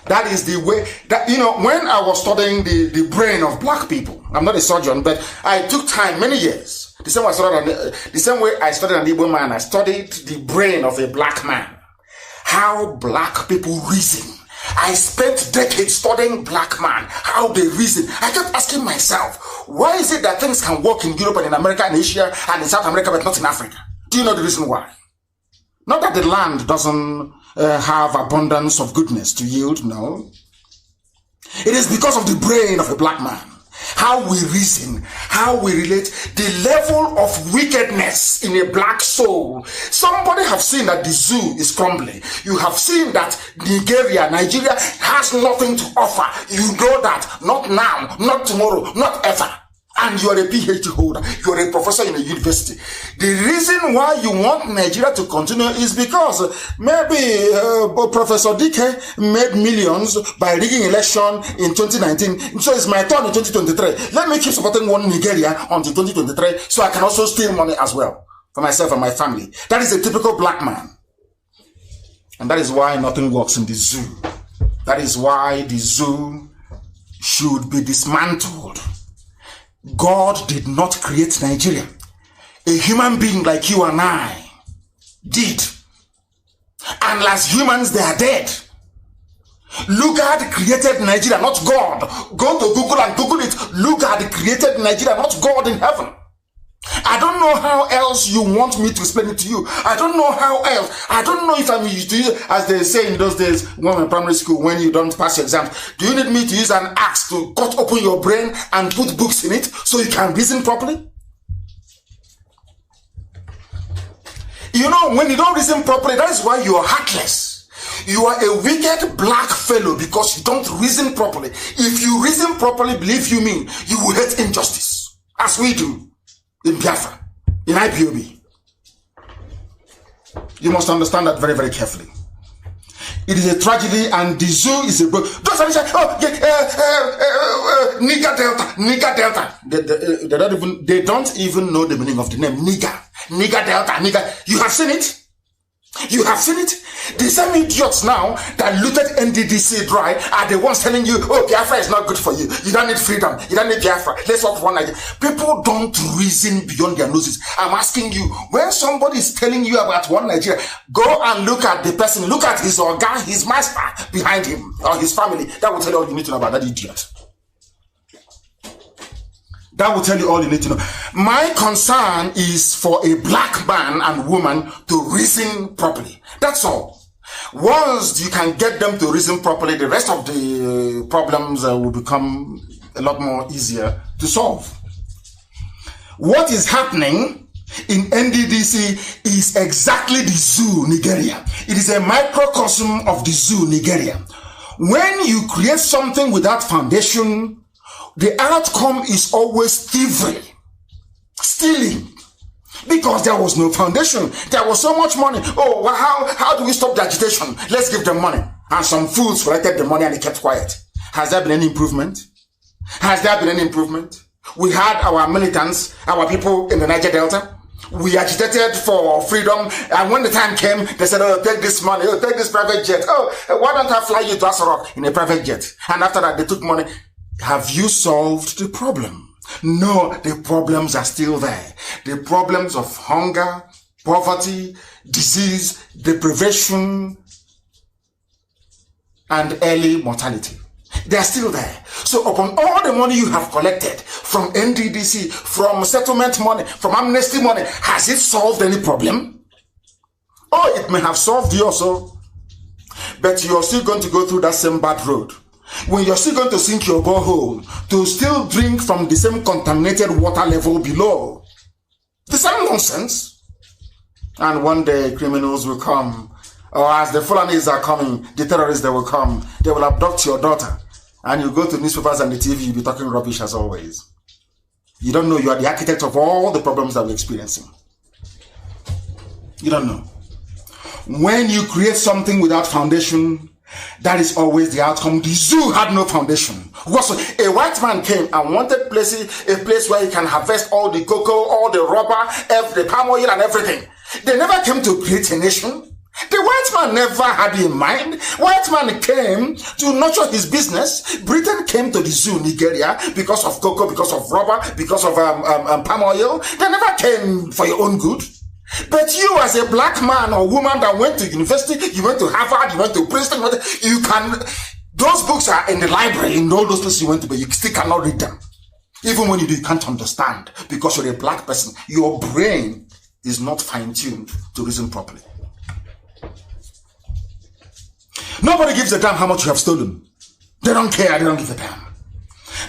That is the way that, when I was studying the brain of black people, I'm not a surgeon, but I took time, many years. The same way I studied an Igbo man, I studied the brain of a black man. How black people reason. I spent decades studying black man, how they reason. I kept asking myself, why is it that things can work in Europe and in America and Asia and in South America, but not in Africa? Do you know the reason why? Not that the land doesn't have abundance of goodness to yield, no. It is because of the brain of a black man. How we reason, how we relate, the level of wickedness in a black soul. Somebody have seen that the zoo is crumbling. You have seen that Nigeria has nothing to offer. You know that. Not now, not tomorrow, not ever. And you are a PhD holder, you are a professor in a university. The reason why you want Nigeria to continue is because maybe Professor Dike made millions by rigging election in 2019. So it's my turn in 2023. Let me keep supporting one Nigeria until 2023 so I can also steal money as well for myself and my family. That is a typical black man. And that is why nothing works in the zoo. That is why the zoo should be dismantled. God did not create Nigeria. A human being like you and I did. And as humans, they are dead. Lugard created Nigeria, not God. Go to Google and Google it. Lugard created Nigeria, not God in heaven. I don't know how else you want me to explain it to you. I don't know how else. I don't know if I'm used to use, as they say in those days when we're in primary school, when you don't pass your exams. Do you need me to use an axe to cut open your brain and put books in it so you can reason properly? When you don't reason properly, that is why you are heartless. You are a wicked black fellow because you don't reason properly. If you reason properly, believe you me, you will hate injustice, as we do. In Biafra, in Ipob. You must understand that very, very carefully. It is a tragedy, and the zoo is a book. Nigger Delta. They don't even know the meaning of the name Nigger Delta. You have seen it. You have seen it. The same idiots now that looted NDDC dry are the ones telling you, oh, Biafra is not good for you. You don't need freedom. You don't need Biafra. Let's work for one Nigeria. People don't reason beyond their noses. I'm asking you, when somebody is telling you about one Nigeria, go and look at the person. Look at his organ, his master behind him, or his family. That will tell you all you need to know about that idiot. That will tell you all you need to know. My concern is for a black man and woman to reason properly. That's all. Once you can get them to reason properly, the rest of the problems will become a lot more easier to solve. What is happening in NDDC is exactly the zoo, Nigeria. It is a microcosm of the zoo, Nigeria. When you create something without foundation, the outcome is always thievery, stealing, because there was no foundation. There was so much money. Oh, well, how do we stop the agitation? Let's give them money. And some fools collected the money and they kept quiet. Has there been any improvement? Has there been any improvement? We had our militants, our people in the Niger Delta. We agitated for freedom, and when the time came, they said, oh, take this money, oh, take this private jet. Oh, why don't I fly you to Asarok in a private jet? And after that, they took money. Have you solved the problem? No, the problems are still there. The problems of hunger, poverty, disease, deprivation, and early mortality. They are still there. So upon all the money you have collected from NDDC, from settlement money, from amnesty money, has it solved any problem? Oh, it may have solved you also, but you're still going to go through that same bad road. When you're still going to sink your borehole to still drink from the same contaminated water level below. The same nonsense. And one day criminals will come, or as the Fulanis are coming, the terrorists, they will come. They will abduct your daughter. And you go to newspapers and the TV, you'll be talking rubbish as always. You don't know you are the architect of all the problems that we're experiencing. You don't know. When you create something without foundation, that is always the outcome. The zoo had no foundation. A white man came and wanted a place where he can harvest all the cocoa, all the rubber, the palm oil and everything. They never came to create a nation. The white man never had in mind. White man came to nurture his business. Britain came to the zoo, Nigeria, because of cocoa, because of rubber, because of palm oil. They never came for your own good. But you as a black man or woman that went to university, you went to Harvard, you went to Princeton, you can, those books are in the library, in all those places you went to, but you still cannot read them. Even when you do, you can't understand because you're a black person. Your brain is not fine-tuned to reason properly. Nobody gives a damn how much you have stolen. They don't care, they don't give a damn.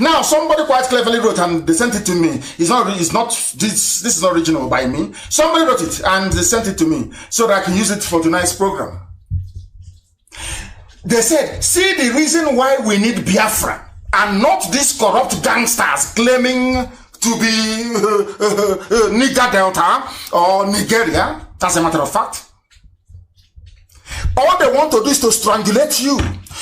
Now, somebody quite cleverly wrote and they sent it to me. This is not original by me. Somebody wrote it and they sent it to me so that I can use it for tonight's program. They said, see the reason why we need Biafra and not these corrupt gangsters claiming to be Niger Delta or Nigeria. That's a matter of fact. All they want to do is to strangulate you.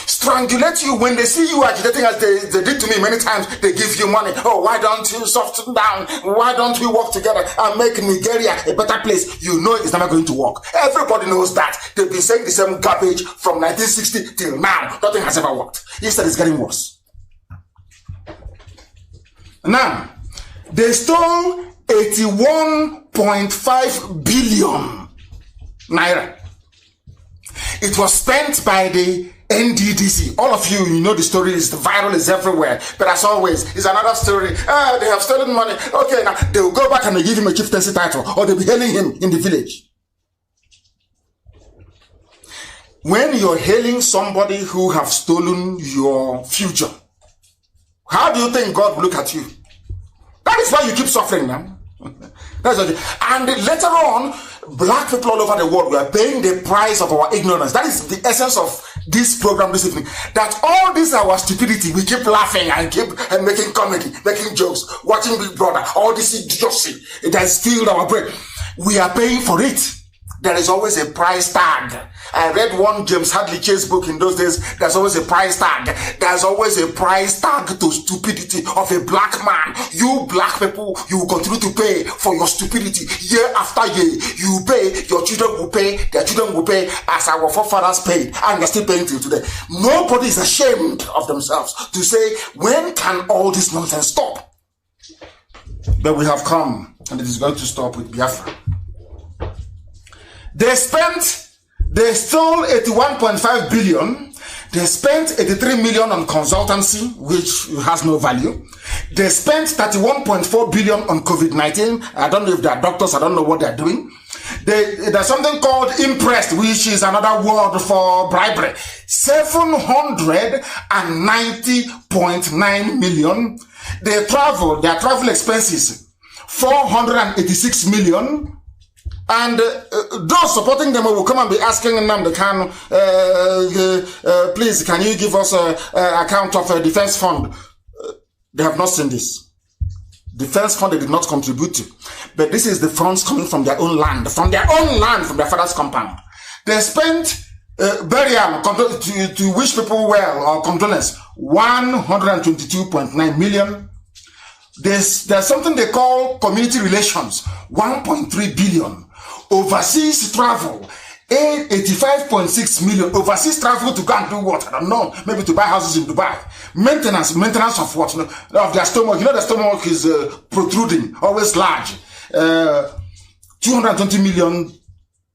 Strangulate you. When they see you agitating as they did to me many times, they give you money. Oh, why don't you soften down? Why don't we work together and make Nigeria a better place? You know it's never going to work. Everybody knows that. They've been saying the same garbage from 1960 till now. Nothing has ever worked. Instead, it's getting worse. Now, they stole 81.5 billion naira. It was spent by the NDDC. All of you know the story. The viral is everywhere. But as always, it's another story. They have stolen money. Okay, now they will go back and they give him a chieftaincy title, or they'll be hailing him in the village. When you're hailing somebody who have stolen your future, how do you think God will look at you? That is why you keep suffering now. That's okay. And later on, black people all over the world were paying the price of our ignorance. That is the essence of this program this evening. That all this our stupidity, we keep laughing and keep making comedy, making jokes, watching Big Brother, all this idiocy that has filled our brain. We are paying for it. There is always a price tag. I read one James Hadley Chase book in those days. There's always a price tag. There's always a price tag to stupidity of a black man. You black people, you will continue to pay for your stupidity year after year. You pay, your children will pay, their children will pay as our forefathers paid, and they're still paying till today. Nobody is ashamed of themselves to say, when can all this nonsense stop? But we have come, and it is going to stop with Biafra. They stole 81.5 billion. They spent 83 million on consultancy, which has no value. They spent 31.4 billion on COVID-19. I don't know if they are doctors. I don't know what they are doing. There's something called impressed, which is another word for bribery. 790.9 million. Their travel expenses, 486 million. And those supporting them will come and be asking them, please, can you give us an account of a defense fund? They have not seen this. Defense fund they did not contribute to. But this is the funds coming from their own land, from their father's compound. They spent burial to wish people well or condolence, 122.9 million. There's something they call community relations, 1.3 billion. Overseas travel, 85.6 million. Overseas travel to go and do what? I don't know. Maybe to buy houses in Dubai. Maintenance of what? Of their stomach. You know, the stomach is protruding, always large. 220 million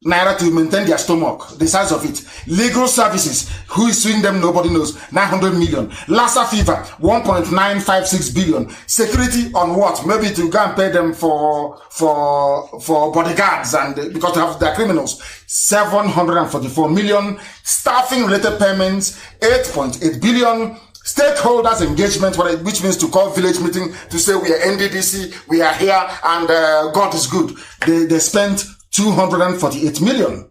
naira to maintain their stomach, the size of it. Legal services, who is suing them, nobody knows, 900 million. Lassa fever, 1.956 billion. Security on what? Maybe to go and pay them for bodyguards, and because they have their criminals, 744 million. Staffing related payments, 8.8 billion. Stakeholders engagement, which means to call village meeting to say we are NDDC, we are here, and God is good. They spent 248 million.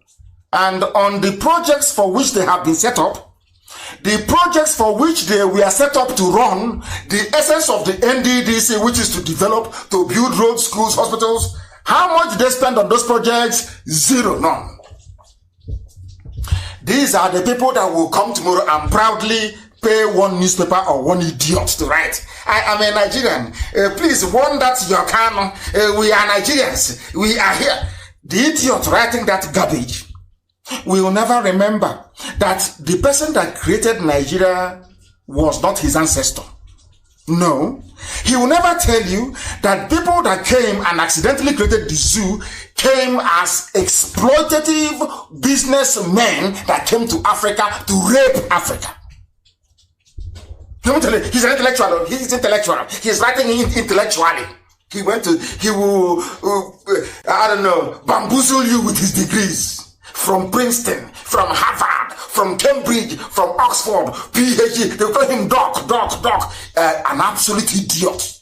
And on the projects for which they have been set up, the projects for which they were set up to run, the essence of the NDDC, which is to develop, to build roads, schools, hospitals, how much they spend on those projects? Zero, none. These are the people that will come tomorrow and proudly pay one newspaper or one idiot to write. I'm a Nigerian. Please warn that your canon. We are Nigerians. We are here. The idiot writing that garbage will never remember that the person that created Nigeria was not his ancestor. No. He will never tell you that people that came and accidentally created the zoo came as exploitative businessmen that came to Africa to rape Africa. He's an intellectual. He's intellectual. He's writing intellectually. He will, I don't know, bamboozle you with his degrees. From Princeton, from Harvard, from Cambridge, from Oxford, PhD. They call him doc. An absolute idiot.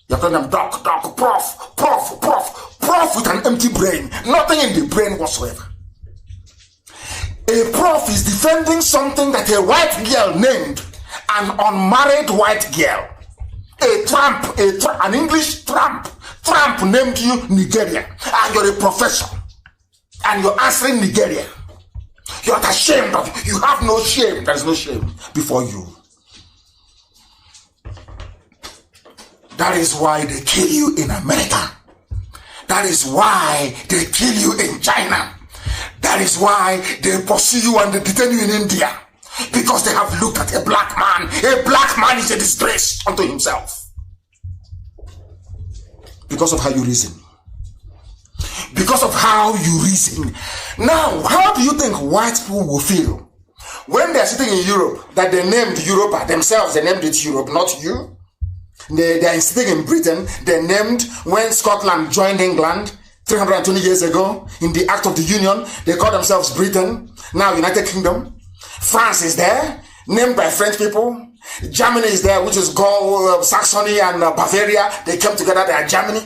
You're calling him doc, prof with an empty brain. Nothing in the brain whatsoever. A prof is defending something that a white girl named an unmarried white girl. A tramp, an English tramp named you Nigeria, and you're a professor, and you're answering Nigeria. You're not ashamed of it. You have no shame. There is no shame before you. That is why they kill you in America. That is why they kill you in China. That is why they pursue you and they detain you in India. Because they have looked at a black man. A black man is a disgrace unto himself. Because of how you reason. Because of how you reason. Now, how do you think white people will feel when they're sitting in Europe, that they named Europe themselves, they named it Europe, not you? They are sitting in Britain, they named, when Scotland joined England 320 years ago, in the Act of the Union, they call themselves Britain, now United Kingdom. France is there, named by French people. Germany is there, which is Gaul, Saxony, and Bavaria. They came together, they are Germany.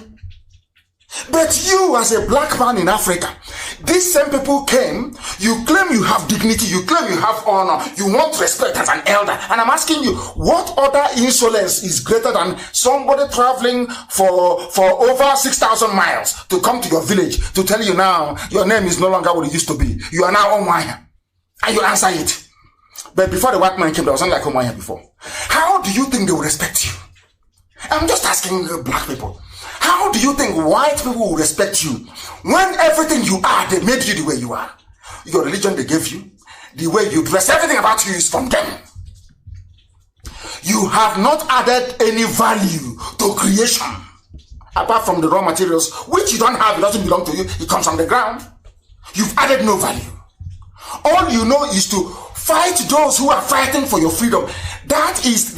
But you, as a black man in Africa, these same people came, you claim you have dignity, you claim you have honor, you want respect as an elder. And I'm asking you, what other insolence is greater than somebody traveling for over 6,000 miles to come to your village to tell you now, your name is no longer what it used to be. You are now Omaya. And you answer it. But before the white man came, there was something like Omaya before. How do you think they will respect you? I'm just asking black people. How do you think white people will respect you when everything you are, they made you the way you are? Your religion they gave you, the way you dress, everything about you is from them. You have not added any value to creation apart from the raw materials, which you don't have, it doesn't belong to you, it comes from the ground. You've added no value. All you know is to fight those who are fighting for your freedom. That is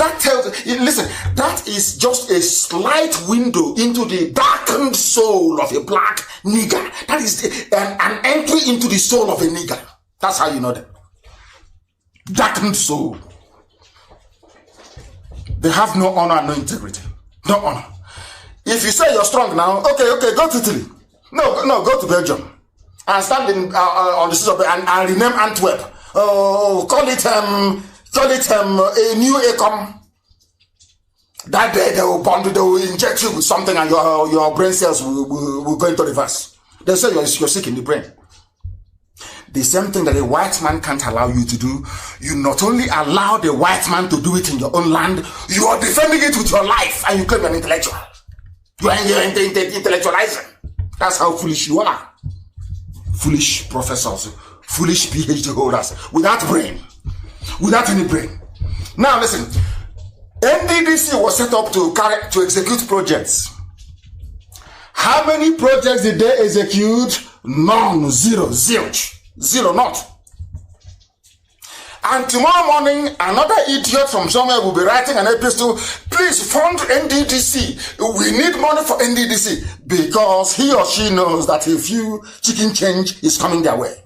just a slight window into the darkened soul of a black nigger. That is an entry into the soul of a nigger. That's how you know them. Darkened soul. They have no honor and no integrity. No honor. If you say you're strong now, okay, go to Italy. No, go to Belgium. And stand on the street and rename Antwerp. Call it a new Ecom. That day they will inject you with something and your brain cells will go into reverse. They say you're sick in the brain. The same thing that a white man can't allow you to do, you not only allow the white man to do it in your own land, you are defending it with your life and you claim you're an intellectual. You're intellectualizing. That's how foolish you are. Foolish professors, foolish PhD holders, without brain, without any brain. Now listen, NDDC was set up to execute projects. How many projects did they execute? None, zero, zilch, zero, not. And tomorrow morning, another idiot from somewhere will be writing an epistle, please fund NDDC. We need money for NDDC. Because he or she knows that a few chicken change is coming their way.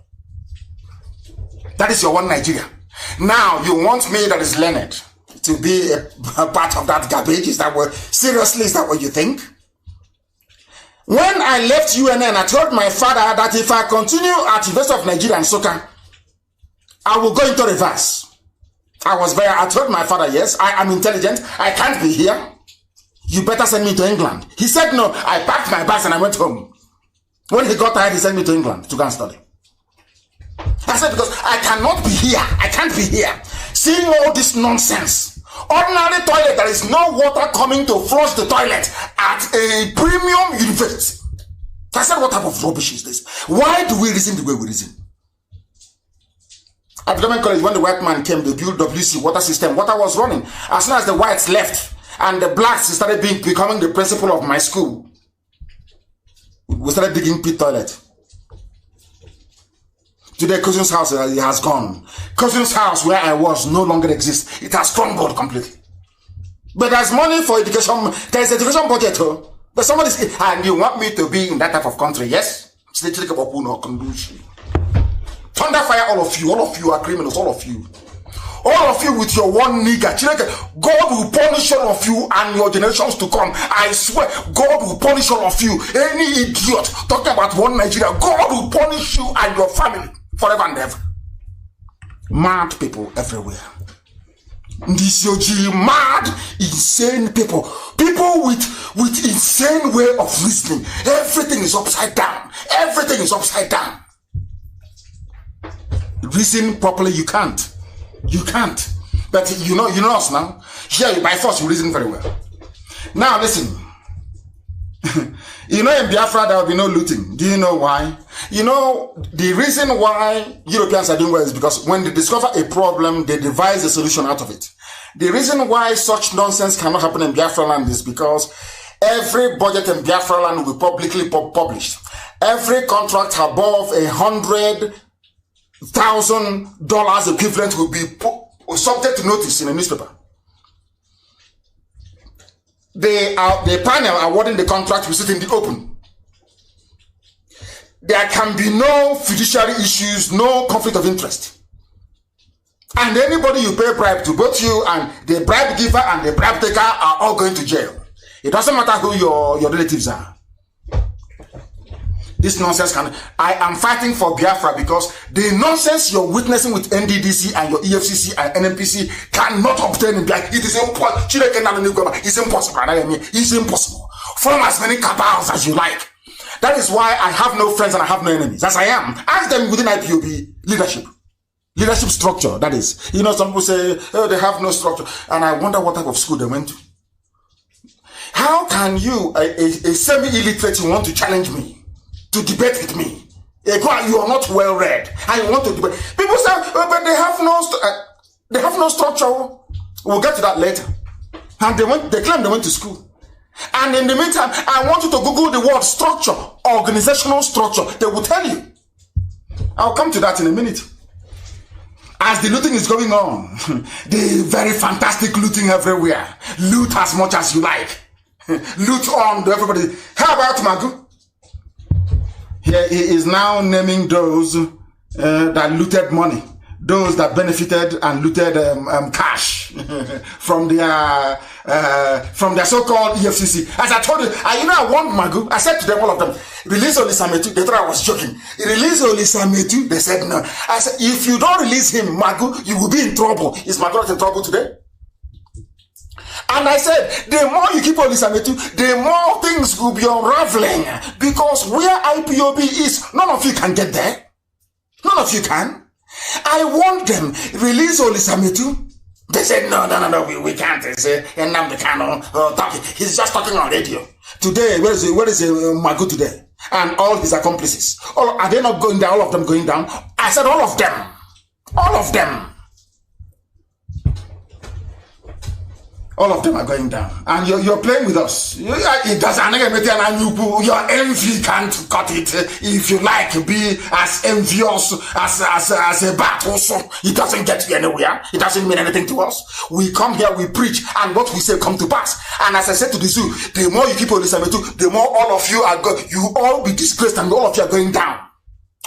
That is your one Nigeria. Now, you want me that is learned to be a part of that garbage? Seriously, is that what you think? When I left UNN, I told my father that if I continue at University of Nigeria and Soka, I will go into reverse. I told my father, yes, I am intelligent. I can't be here. You better send me to England. He said no. I packed my bags and I went home. When he got tired, he sent me to England to go and study. I said, because I cannot be here. I can't be here. Seeing all this nonsense. Ordinary toilet, there is no water coming to flush the toilet at a premium university. I said, what type of rubbish is this? Why do we reason the way we reason? At government college, when the white man came, they built WC water system. Water was running. As soon as the whites left and the blacks started becoming the principal of my school, we started digging pit toilet. Today, cousin's house has gone. Cousin's house, where I was, no longer exists. It has crumbled completely. But there's money for education. There's education budget. But somebody's, and you want me to be in that type of country? Yes. Thunder fire, all of you are criminals, all of you with your one nigger. God will punish all of you and your generations to come. I swear, God will punish all of you. Any idiot talking about one Nigeria, God will punish you and your family forever and ever. Mad people everywhere. Mad, insane people. People with insane way of reasoning. Everything is upside down. Everything is upside down. Reason properly, you can't. You can't. But you know us now. Here, by force, you reason very well. Now, listen. You know, in Biafra, there will be no looting. Do you know why? You know, the reason why Europeans are doing well is because when they discover a problem, they devise a solution out of it. The reason why such nonsense cannot happen in Biafra land is because every budget in Biafra land will be publicly published. Every contract above $100,000 equivalent will be subject to notice in a newspaper. The panel awarding the contract will sit in the open. There can be no fiduciary issues, no conflict of interest. And anybody you pay bribe to, both you and the bribe giver and the bribe taker are all going to jail. It doesn't matter who your relatives are. This nonsense I am fighting for Biafra because the nonsense you're witnessing with NDDC and your EFCC and NMPC cannot obtain in Biafra. It is impossible. It's impossible. It's impossible. Form as many cabals as you like. That is why I have no friends and I have no enemies, as I am. Ask them within Ipob leadership structure, that is. You know, some people say, oh, they have no structure. And I wonder what type of school they went to. How can you, a semi-illiterate, you want to challenge me? To debate with me? You are not well read. And you want to debate. People say, oh, but they have no structure. We'll get to that later. And they claim they went to school. And in the meantime, I want you to Google the word structure, organizational structure. They will tell you. I'll come to that in a minute. As the looting is going on, the very fantastic looting everywhere. Loot as much as you like. Loot on to everybody. How about Magu? Here he is now naming those that looted money. Those that benefited and looted cash from their so-called EFCC. As I told you, I warned Magu. I said to them, all of them, release Olisametu. They thought I was joking. Release Olisametu. They said no. I said, if you don't release him, Magu, you will be in trouble. Is Magu not in trouble today? And I said, the more you keep Olisametu, the more things will be unraveling. Because where Ipob is, none of you can get there. None of you can. I want them, release Olisametu. They said, no, we can't. They said, and now they can't talk. He's just talking on radio. Today, where is Magu today? And all his accomplices. Are they not going down, all of them going down? I said, all of them. All of them. All of them are going down. And you're playing with us. It doesn't, your envy can't cut it. If you like, be as envious as a bat also. It doesn't get you anywhere. It doesn't mean anything to us. We come here, we preach, and what we say come to pass. And as I said to the zoo, the more you keep on listening to, the more all of you are you all be disgraced and all of you are going down.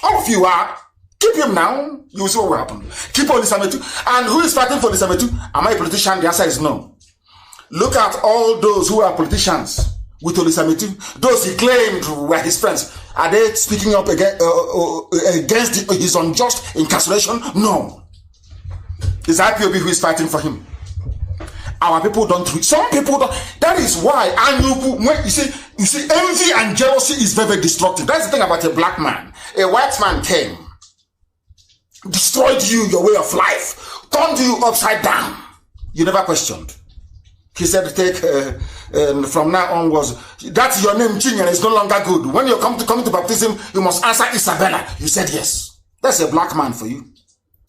All of you are. Keep him now. You will see what will happen. Keep on listening to. And who is fighting for listening to? Am I a politician? The answer is no. Look at all those who are politicians with Olisamitu. Those he claimed were his friends. Are they speaking up against his unjust incarceration? No. It's IPOB who is fighting for him. Our people don't read. Some people don't. That is why you see, envy and jealousy is very, very destructive. That's the thing about a black man. A white man came, destroyed you, your way of life, turned you upside down. You never questioned. He said, take from now onwards, that's your name, Chinya, is no longer good. When you come to baptism, you must answer Isabella. You said yes. That's a black man for you.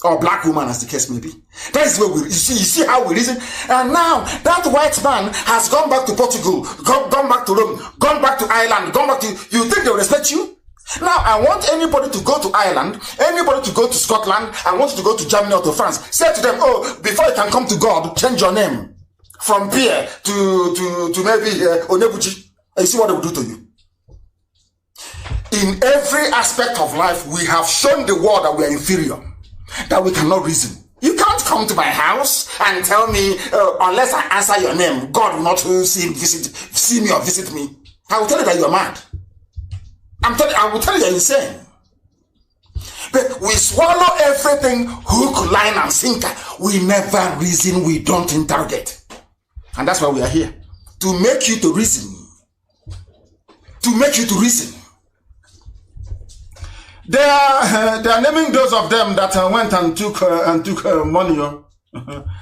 Or black woman, as the case may be. That is where you see how we reason. And now, that white man has gone back to Portugal, gone back to Rome, gone back to Ireland, gone back to... You think they will respect you? Now, I want anybody to go to Ireland, anybody to go to Scotland, I want you to go to Germany or to France. Say to them, oh, before you can come to God, change your name. From Pierre to maybe Onebuchi, and see what they will do to you. In every aspect of life, we have shown the world that we are inferior, that we cannot reason. You can't come to my house and tell me, unless I answer your name, God will not see me or visit me. I will tell you that you're mad. I will tell you you're insane. But we swallow everything, hook, line, and sinker. We never reason, we don't interrogate. And that's why we are here. To make you to reason. To make you to reason. They are naming those of them that went and took money.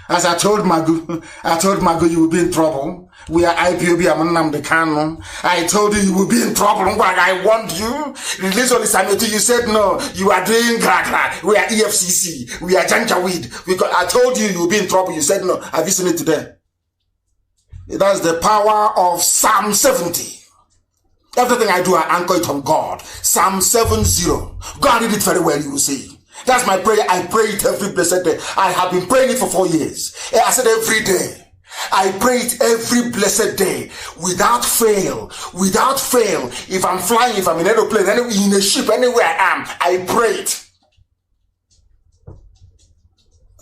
As I told Magu, you will be in trouble. We are IPOB, I'm the canon. I told you will be in trouble. I warned you. Release all this time. You said no. You are doing gra. We are EFCC. We are Janjaweed. I told you will be in trouble. You said no. Have you seen it today? That's the power of Psalm 70. Everything I do, I anchor it on God. Psalm 70. God did it very well, you will see. That's my prayer. I pray it every blessed day. I have been praying it for 4 years. I said every day. I pray it every blessed day. Without fail. Without fail. If I'm flying, if I'm in an aeroplane, in a ship, anywhere I am, I pray it.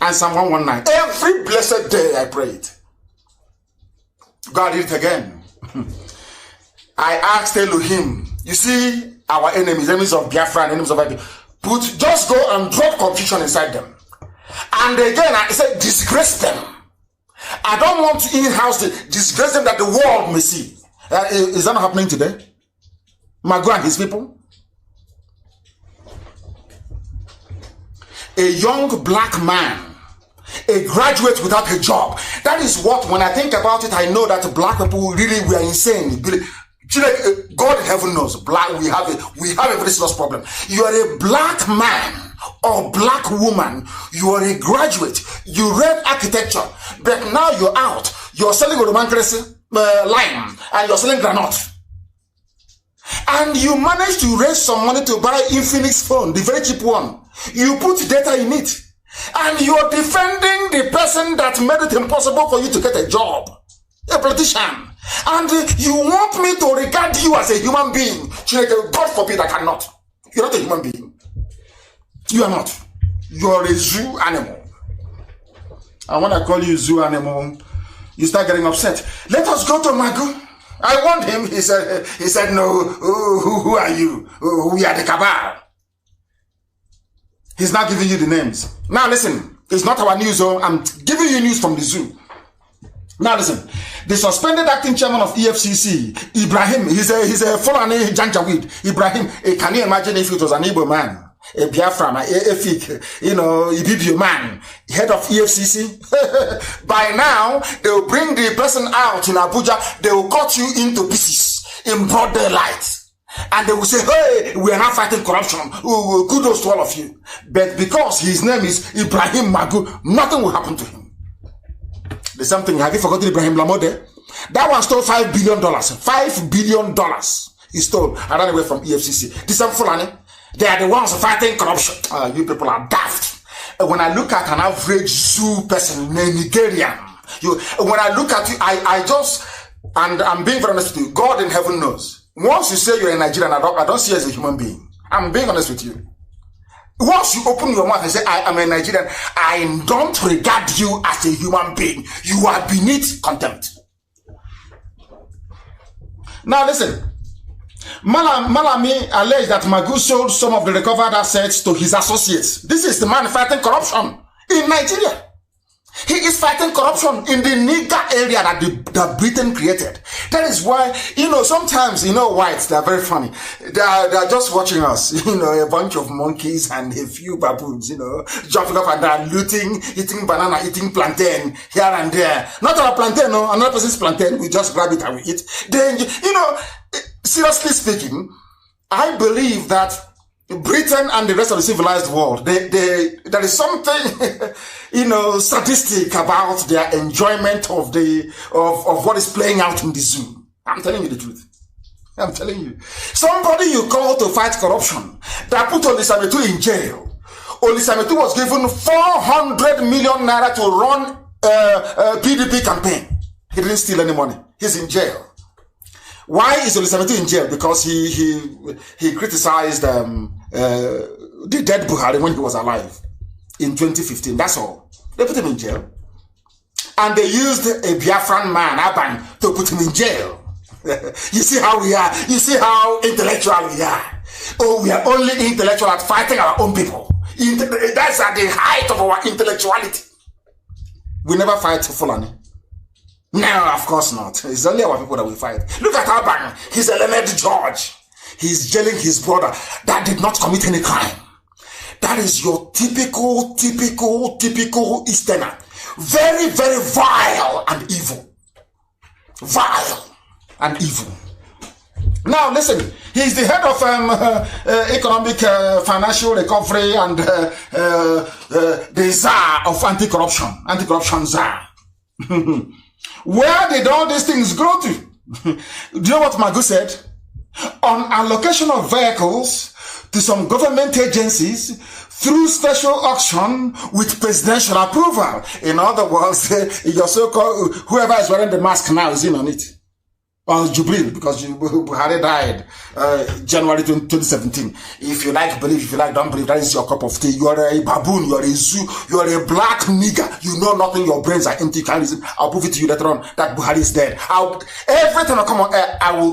And Psalm 119. Every blessed day I pray it. God did it again. I asked Elohim, you see our enemies of Biafra and enemies of Ipob, just go and drop confusion inside them. And again, I said, disgrace them. I don't want to in-house disgrace them that the world may see. Is that not happening today? Magu and his people? A young black man, a graduate without a job. That is what, when I think about it, I know that black people really were insane. God in heaven knows, we have a very serious problem. You are a black man or black woman. You are a graduate. You read architecture, but now you're out. You're selling lime and you're selling granite. And you managed to raise some money to buy Infinix phone, the very cheap one. You put data in it. And you're defending the person that made it impossible for you to get a job. A politician. And you want me to regard you as a human being. God forbid I cannot. You're not a human being. You are not. You're a zoo animal. And when I call you zoo animal, you start getting upset. Let us go to Magu. I warned him. He said no. Who are you? We are the cabal. He's not giving you the names. Now listen, it's not our news, I'm giving you news from the zoo. Now listen, the suspended acting chairman of EFCC, Ibrahim, he's a Fulani Janjaweed. Ibrahim, can you imagine if it was an Igbo man? A Biafra, a Efik, Ibibio man, head of EFCC? By now, they will bring the person out in Abuja, they will cut you into pieces in broad daylight. And they will say, hey, we are not fighting corruption. Kudos to all of you. But because his name is Ibrahim Magu, nothing will happen to him. The same thing, have you forgotten Ibrahim Lamode? That one stole $5 billion. $5 billion he stole and ran away from EFCC. The same Fulani, they are the ones fighting corruption. You people are daft. When I look at an average zoo person, Nigerian, when I look at you, I just, and I'm being very honest with you, God in heaven knows. Once you say you're a Nigerian, I don't see you as a human being. I'm being honest with you. Once you open your mouth and say, I am a Nigerian, I don't regard you as a human being. You are beneath contempt. Now listen, Malami alleged that Magu sold some of the recovered assets to his associates. This is the man fighting corruption in Nigeria. He is fighting corruption in the nigger area that Britain created. That is why, sometimes, whites, they are very funny. They are just watching us, a bunch of monkeys and a few baboons, jumping up and down, looting, eating banana, eating plantain here and there. Not our plantain, no, another person's plantain, we just grab it and we eat. Then, seriously speaking, I believe that Britain and the rest of the civilized world, there is something, sadistic about their enjoyment of what is playing out in the zoo. I'm telling you the truth. I'm telling you. Somebody you call to fight corruption, that put Olisametu in jail. Olisametu was given 400 million naira to run a PDP campaign. He didn't steal any money. He's in jail. Why is Olisametu in jail? Because he criticized the dead Buhari when he was alive in 2015. That's all. They put him in jail. And they used a Biafran man, Aban, to put him in jail. You see how we are. You see how intellectual we are. Oh, we are only intellectual at fighting our own people. That's at the height of our intellectuality. We never fight Fulani. No, of course not. It's only our people that we fight. Look at Aban. He's a learned judge. He's jailing his brother that did not commit any crime. That is your typical Easterner. Very, very vile and evil. Vile and evil. Now listen, he's the head of economic financial recovery and the czar of anti-corruption czar. Where did all these things go to? Do you know what Magu said? On allocation of vehicles to some government agencies through special auction with presidential approval. In other words, your so-called, whoever is wearing the mask now is in on it. Or Jubril, because Buhari died January 2017. If you like, believe. If you like, don't believe. That is your cup of tea. You are a baboon. You are a zoo. You are a black nigger. You know nothing. Your brains are empty. You can't reason. I'll prove it to you later on that Buhari is dead. Every time I come on air, I will